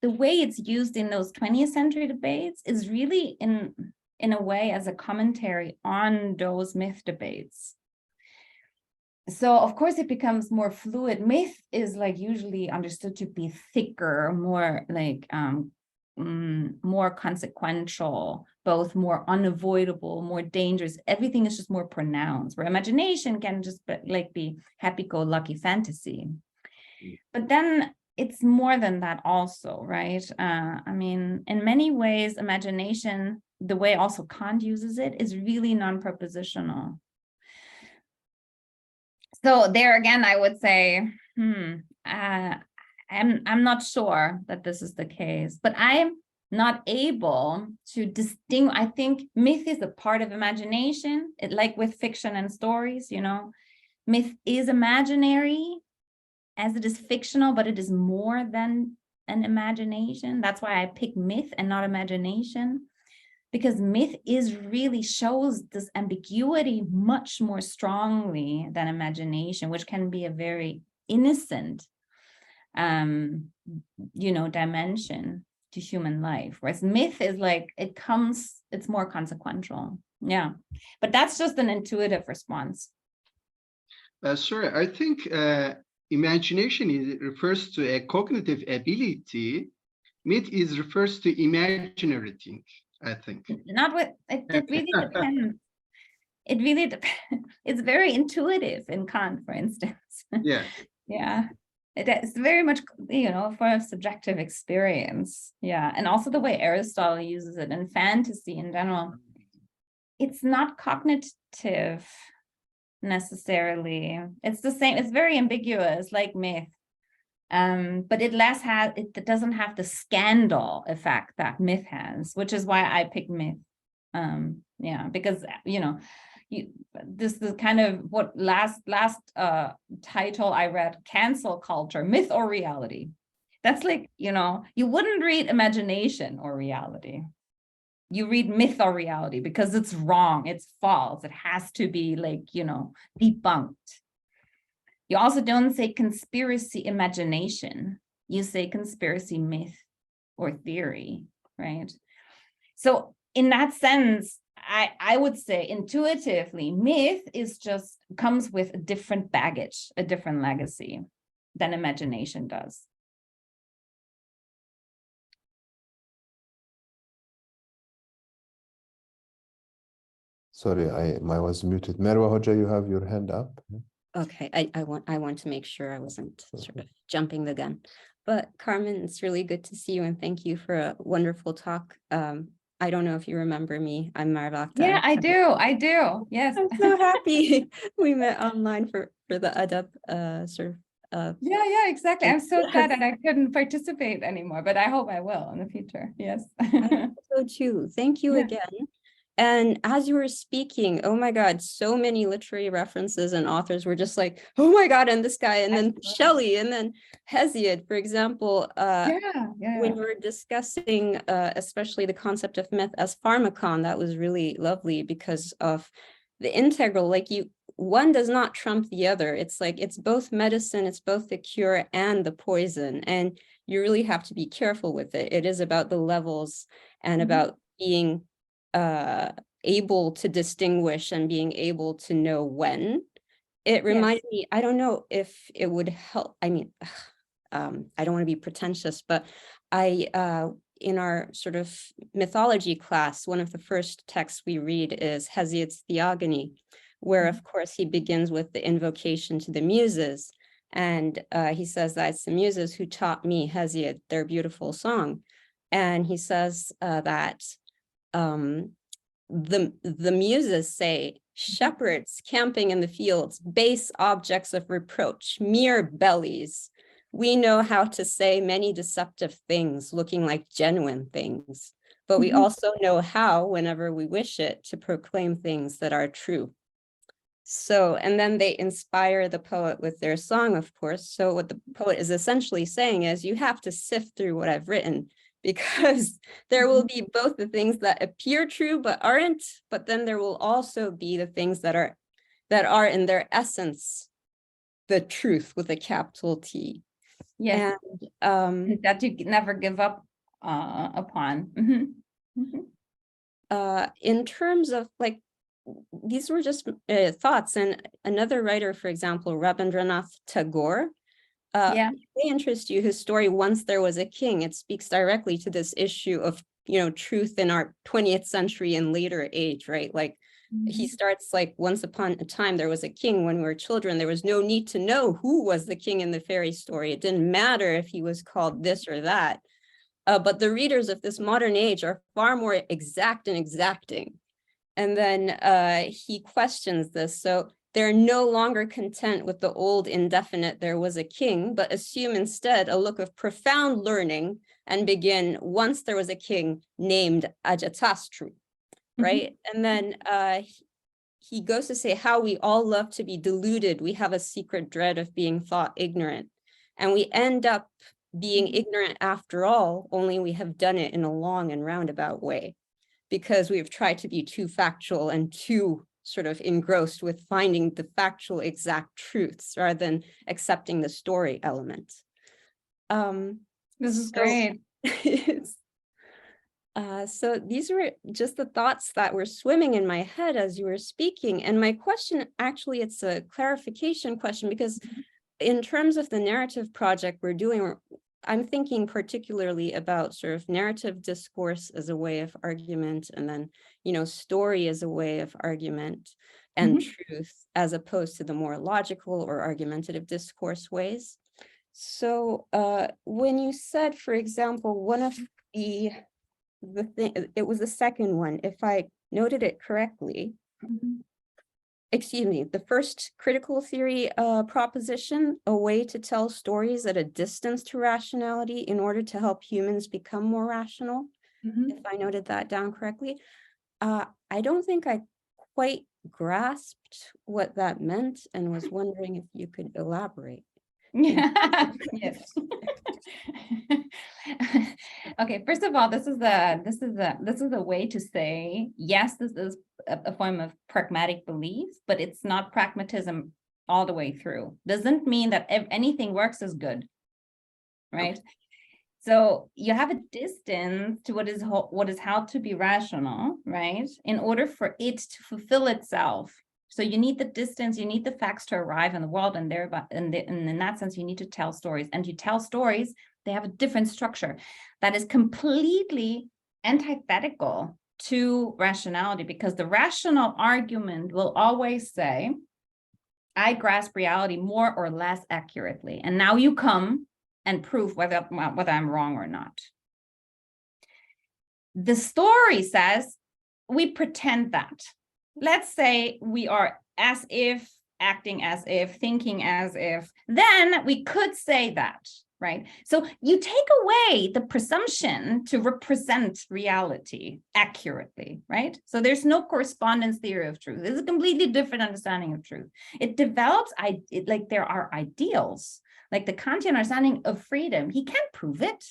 Speaker 2: the way it's used in those 20th century debates is really in a way as a commentary on those myth debates. So of course it becomes more fluid. Myth is like usually understood to be thicker, more like more consequential, both more unavoidable, more dangerous. Everything is just more pronounced, where imagination can just be happy-go-lucky fantasy. But then it's more than that also, right? I mean, in many ways, imagination, the way also Kant uses it, is really non-propositional. So there again, I would say, I'm not sure that this is the case, but I'm not able to distinguish. I think myth is a part of imagination, like with fiction and stories, you know, myth is imaginary as it is fictional, but it is more than an imagination. That's why I pick myth and not imagination, because myth is really shows this ambiguity much more strongly than imagination, which can be a very innocent you know, dimension to human life, whereas myth is like it's more consequential. Yeah, but that's just an intuitive response.
Speaker 4: Sorry, I think imagination refers to a cognitive ability. Myth refers to imaginary thing, I think.
Speaker 2: Not with it really depends. It really depends. It's very intuitive in Kant, for instance.
Speaker 4: Yeah.
Speaker 2: Yeah. It is very much, a form of subjective experience. Yeah. And also the way Aristotle uses it in fantasy in general. It's not cognitive necessarily. It's the same. It's very ambiguous, like myth. But it doesn't have the scandal effect that myth has, which is why I picked myth. Yeah, because this is kind of what last title I read, cancel culture, myth or reality. That's like, you wouldn't read imagination or reality. You read myth or reality because it's wrong, it's false, it has to be like, debunked. You also don't say conspiracy imagination, you say conspiracy myth or theory, right? So in that sense, I would say intuitively, myth comes with a different baggage, a different legacy than imagination does.
Speaker 1: Sorry, I was muted. Merwa Hoja, you have your hand up.
Speaker 6: Okay, I want to make sure I wasn't sort of jumping the gun. But Carmen, it's really good to see you and thank you for a wonderful talk. I don't know if you remember me. I'm Marvakta.
Speaker 2: Yeah, I do. Yes.
Speaker 6: I'm so happy we met online for the ADAP sort of.
Speaker 2: Yeah, exactly. I'm so sad that I couldn't participate anymore, but I hope I will in the future. Yes.
Speaker 6: I hope so too. Thank you again. And as you were speaking, oh my God, so many literary references and authors were just like, oh my God, and this guy, and then Shelley, and then Hesiod, for example. When we were discussing, especially the concept of myth as pharmacon, that was really lovely because of the integral, like one does not trump the other. It's like, it's both medicine, it's both the cure and the poison. And you really have to be careful with it. It is about the levels and about being able to distinguish and being able to know when. It reminded me, I don't know if it would help. I mean, I don't want to be pretentious, but in our sort of mythology class, one of the first texts we read is Hesiod's Theogony, where of course he begins with the invocation to the muses. And he says that it's the muses who taught me, Hesiod, their beautiful song. And he says that the muses say, shepherds camping in the fields, base objects of reproach, mere bellies. We know how to say many deceptive things, looking like genuine things, but we also know how, whenever we wish it, to proclaim things that are true. So, and then they inspire the poet with their song, of course. So what the poet is essentially saying is you have to sift through what I've written, because there will be both the things that appear true but aren't, but then there will also be the things that are in their essence the truth with a capital T.
Speaker 2: Yes. And that you never give up upon.
Speaker 6: In terms of like, these were just thoughts. And another writer, for example, Rabindranath Tagore, may interest you, his story, Once There Was a King. It speaks directly to this issue of, truth in our 20th century and later age, right? Like he starts like, once upon a time, there was a king. When we were children, there was no need to know who was the king in the fairy story. It didn't matter if he was called this or that. But the readers of this modern age are far more exact and exacting. And then he questions this. So they're no longer content with the old indefinite there was a king, but assume instead a look of profound learning and begin, once there was a king named Ajatasattu, right? And then he goes to say how we all love to be deluded. We have a secret dread of being thought ignorant. And we end up being ignorant after all, only we have done it in a long and roundabout way, because we've tried to be too factual and too sort of engrossed with finding the factual exact truths rather than accepting the story element.
Speaker 2: This is great.
Speaker 6: So these were just the thoughts that were swimming in my head as you were speaking. And my question, actually, it's a clarification question, because in terms of the narrative project we're doing, I'm thinking particularly about sort of narrative discourse as a way of argument, and then, story as a way of argument, and truth as opposed to the more logical or argumentative discourse ways. So when you said, for example, one of the thing, it was the second one, if I noted it correctly. Excuse me, the first critical theory proposition, a way to tell stories at a distance to rationality in order to help humans become more rational. If I noted that down correctly. I don't think I quite grasped what that meant and was wondering if you could elaborate.
Speaker 2: Yeah. Yes. Okay, first of all, this is a way to say, yes, this is a form of pragmatic belief, but it's not pragmatism all the way through. Doesn't mean that if anything works is good, right? So you have a distance to what is held to be rational, right? In order for it to fulfill itself. So you need the distance, you need the facts to arrive in the world, and thereby, and in that sense, you need to tell stories. And you tell stories, they have a different structure that is completely antithetical to rationality, because the rational argument will always say, I grasp reality more or less accurately. And now you come and prove whether I'm wrong or not. The story says we pretend that. Let's say we are as if, acting as if, thinking as if, then we could say that, right? So you take away the presumption to represent reality accurately, right? So there's no correspondence theory of truth. It's a completely different understanding of truth. It develops, like there are ideals, like the Kantian understanding of freedom. He can't prove it,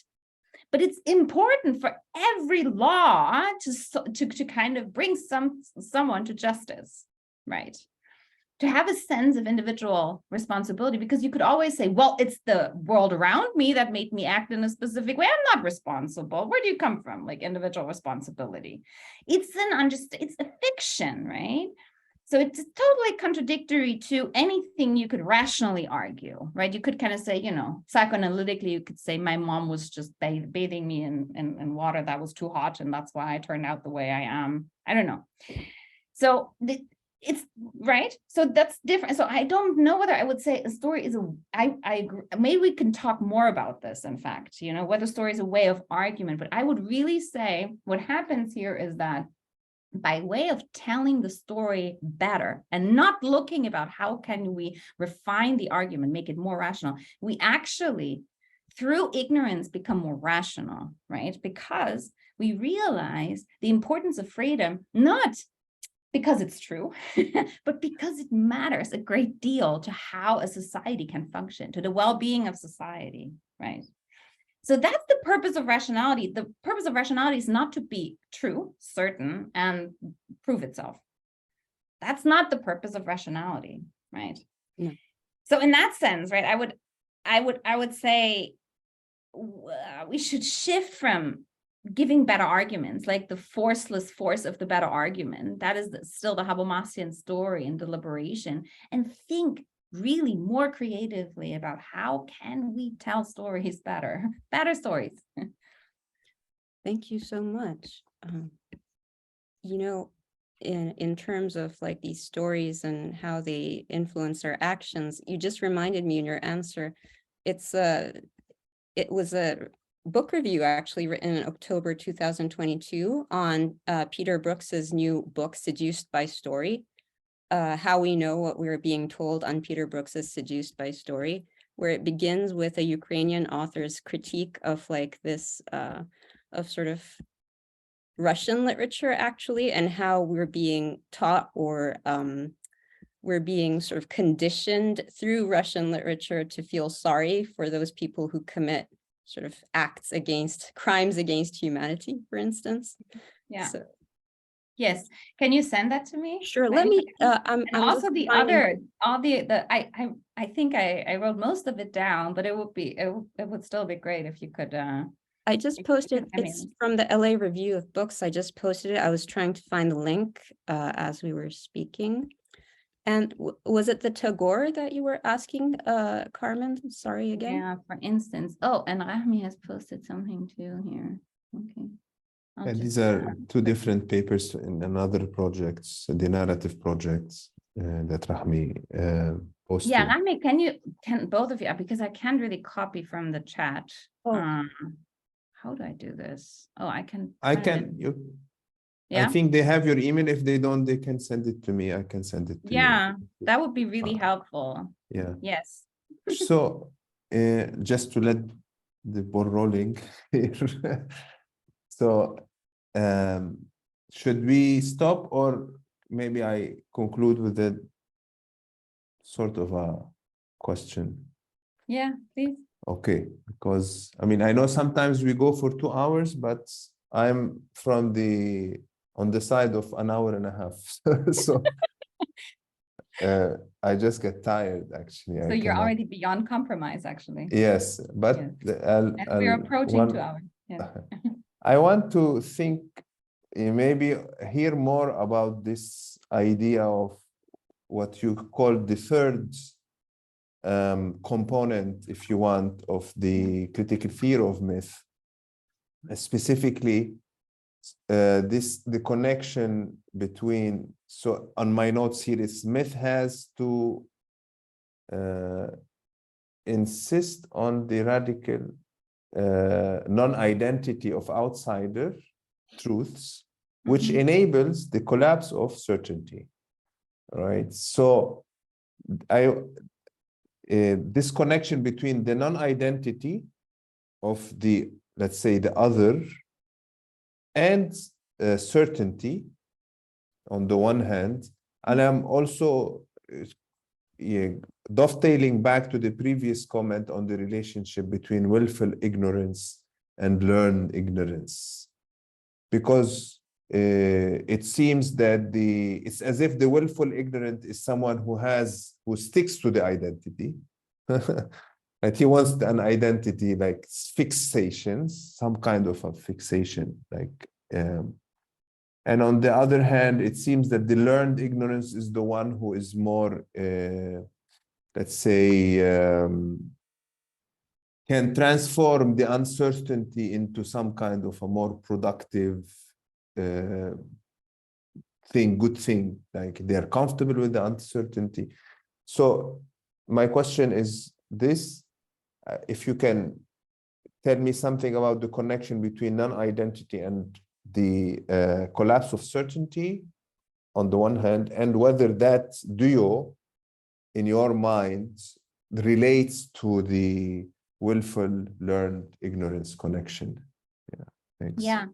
Speaker 2: but it's important for every law to kind of bring someone to justice, right? To have a sense of individual responsibility, because you could always say, well, it's the world around me that made me act in a specific way. I'm not responsible. Where do you come from? Like individual responsibility. It's a fiction, right? So it's totally contradictory to anything you could rationally argue, right? You could kind of say, psychoanalytically, you could say my mom was just bathing me in water that was too hot, and that's why I turned out the way I am. I don't know. So it's right. So that's different. So I don't know whether I would say a story is I agree. Maybe we can talk more about this, in fact, whether story is a way of argument. But I would really say what happens here is that by way of telling the story better and not looking about how can we refine the argument, make it more rational, we actually, through ignorance, become more rational, right? Because we realize the importance of freedom, not because it's true, but because it matters a great deal to how a society can function, to the well-being of society, right? So that's the purpose of rationality. The purpose of rationality is not to be true, certain, and prove itself. That's not the purpose of rationality, right?
Speaker 6: No.
Speaker 2: So in that sense, right, I would say we should shift from giving better arguments, like the forceless force of the better argument. That is still the Habermasian story and deliberation, and think really more creatively about how can we tell stories better stories.
Speaker 6: Thank you so much. In terms of like these stories and how they influence our actions, you just reminded me in your answer, it was a book review actually written in October 2022 on Peter Brooks's new book, Seduced by Story. How we know what we're being told on Peter Brooks's Seduced by Story, where it begins with a Ukrainian author's critique of like this, of sort of Russian literature actually, and how we're being taught or we're being sort of conditioned through Russian literature to feel sorry for those people who commit sort of crimes against humanity, for instance.
Speaker 2: Yeah.
Speaker 6: So,
Speaker 2: yes. Can you send that to me?
Speaker 6: sure. Let me.
Speaker 2: I'm also the other. I think I wrote most of it down, but it would still be great if you could.
Speaker 6: I just posted. It's from the LA Review of Books. I just posted it. I was trying to find the link as we were speaking. And was it the Tagore that you were asking, Carmen? Sorry again.
Speaker 2: Yeah, for instance. Oh, and Ahmi has posted something too here. Okay.
Speaker 1: And these are two different papers in another projects, the narrative projects. that Rahmi posted.
Speaker 2: Yeah, Rami, can both of you, because I can't really copy from the chat.
Speaker 6: Oh.
Speaker 2: How do I do this? Oh, I can.
Speaker 1: I
Speaker 2: find it.
Speaker 1: I
Speaker 2: Yeah,
Speaker 1: think they have your email. If they don't, they can send it to me. I can send it to you.
Speaker 2: yeah, that would be really helpful.
Speaker 1: Yeah.
Speaker 2: Yes.
Speaker 1: So just to let the ball rolling here. So should we stop, or maybe I conclude with a sort of a question?
Speaker 2: Yeah, please.
Speaker 1: Okay, because I mean, I know sometimes we go for 2 hours, but I'm on the side of an hour and a half. So I just get tired, actually.
Speaker 2: So
Speaker 1: I
Speaker 2: you're
Speaker 1: cannot.
Speaker 2: already beyond compromise, actually.
Speaker 1: Yes, but
Speaker 2: Yes. And we're approaching 2 hours. Yeah.
Speaker 1: I want to think, maybe hear more about this idea of what you call the third component, if you want, of the critical fear of myth. Specifically, the connection between, so on my notes here, it's myth has to insist on the radical non-identity of outsider truths, which
Speaker 2: Mhm.
Speaker 1: enables the collapse of certainty, right? So this connection between the non-identity of the, let's say, the other, and certainty on the one hand, and I'm also dovetailing back to the previous comment on the relationship between willful ignorance and learned ignorance, because it seems that it's as if the willful ignorant is someone who sticks to the identity. And he wants an identity like fixations, some kind of a fixation, like and on the other hand, it seems that the learned ignorance is the one who is more, let's say, can transform the uncertainty into some kind of a more productive thing, good thing, like they're comfortable with the uncertainty. So my question is this, if you can tell me something about the connection between non-identity and the collapse of certainty on the one hand, and whether that duo in your mind relates to the willful learned ignorance connection. Yeah, thanks.
Speaker 2: Yeah.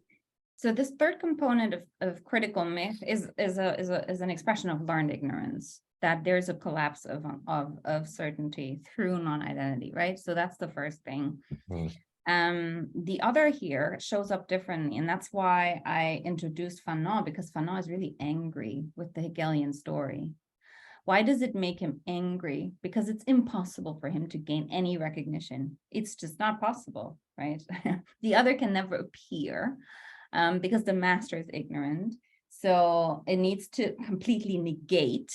Speaker 2: So this third component of critical myth is an expression of learned ignorance, that there's a collapse of certainty through non-identity, right? So that's the first thing. The other here shows up differently, and that's why I introduced Fanon, because Fanon is really angry with the Hegelian story. Why does it make him angry? Because it's impossible for him to gain any recognition. It's just not possible, right? The other can never appear because the master is ignorant. So it needs to completely negate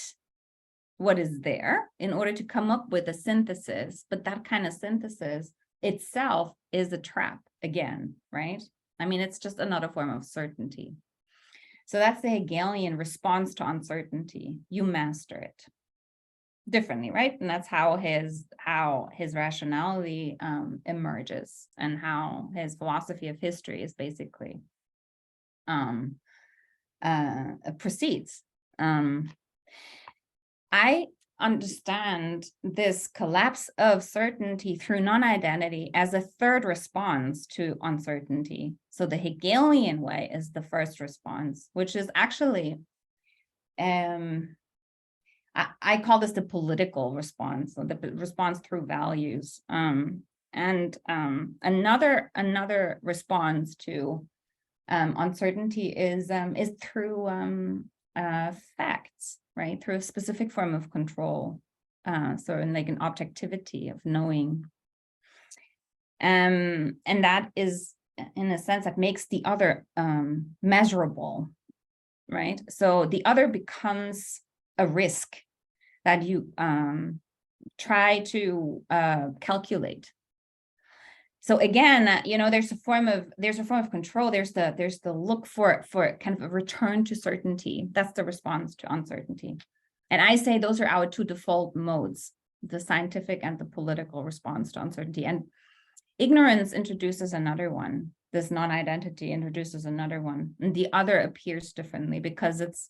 Speaker 2: what is there in order to come up with a synthesis. But that kind of synthesis itself is a trap again, right? I mean, it's just another form of certainty. So that's the Hegelian response to uncertainty. You master it differently, right? And that's how his rationality emerges, and how his philosophy of history is basically proceeds. I understand this collapse of certainty through non-identity as a third response to uncertainty. So the Hegelian way is the first response, which is actually, I call this the political response, or the response through values. And another response to uncertainty is through facts, right? Through a specific form of control. So in like an objectivity of knowing. And that is, in a sense, that makes the other measurable, right? So the other becomes a risk that you try to calculate. So again, you know, there's a form of control. There's the look for kind of a return to certainty. That's the response to uncertainty. And I say those are our two default modes, the scientific and the political response to uncertainty. And ignorance introduces another one. This non-identity introduces another one. And the other appears differently because it's,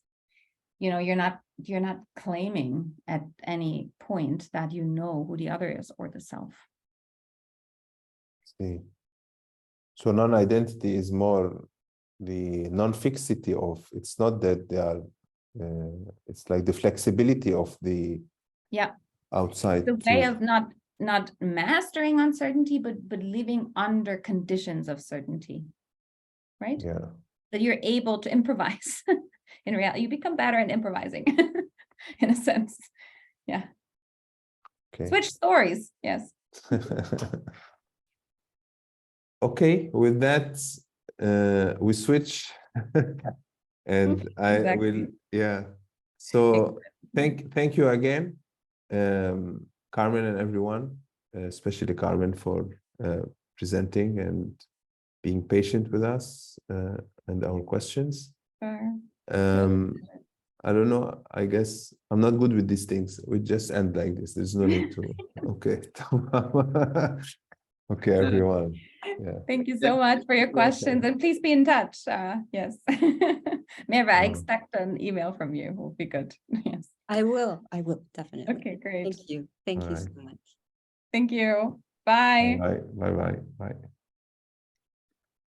Speaker 2: you're not claiming at any point that you know who the other is or the self.
Speaker 1: See. So non-identity is more the non-fixity of, it's not that they are, it's like the flexibility of the outside.
Speaker 2: The way
Speaker 1: to-
Speaker 2: of not mastering uncertainty, but living under conditions of certainty, right?
Speaker 1: Yeah.
Speaker 2: That you're able to improvise. In reality, you become better at improvising, in a sense. Yeah.
Speaker 1: Okay.
Speaker 2: Switch stories. Yes.
Speaker 1: Okay, with that, we switch. And I
Speaker 2: Exactly.
Speaker 1: will, yeah. So thank you again, Carmen and everyone, especially Carmen for presenting and being patient with us and our questions.
Speaker 2: Sure.
Speaker 1: I don't know, I guess I'm not good with these things. We just end like this. There's no need to. Okay. Okay, everyone. Yeah.
Speaker 2: Thank you so much for your questions, and please be in touch. Yes. Maybe I expect an email from you. Will be good. Yes.
Speaker 6: I will definitely.
Speaker 2: Okay, great.
Speaker 6: Thank you. Thank you so
Speaker 1: Alright.
Speaker 6: much.
Speaker 2: Thank you. Bye.
Speaker 1: Bye. Bye. Bye. Bye.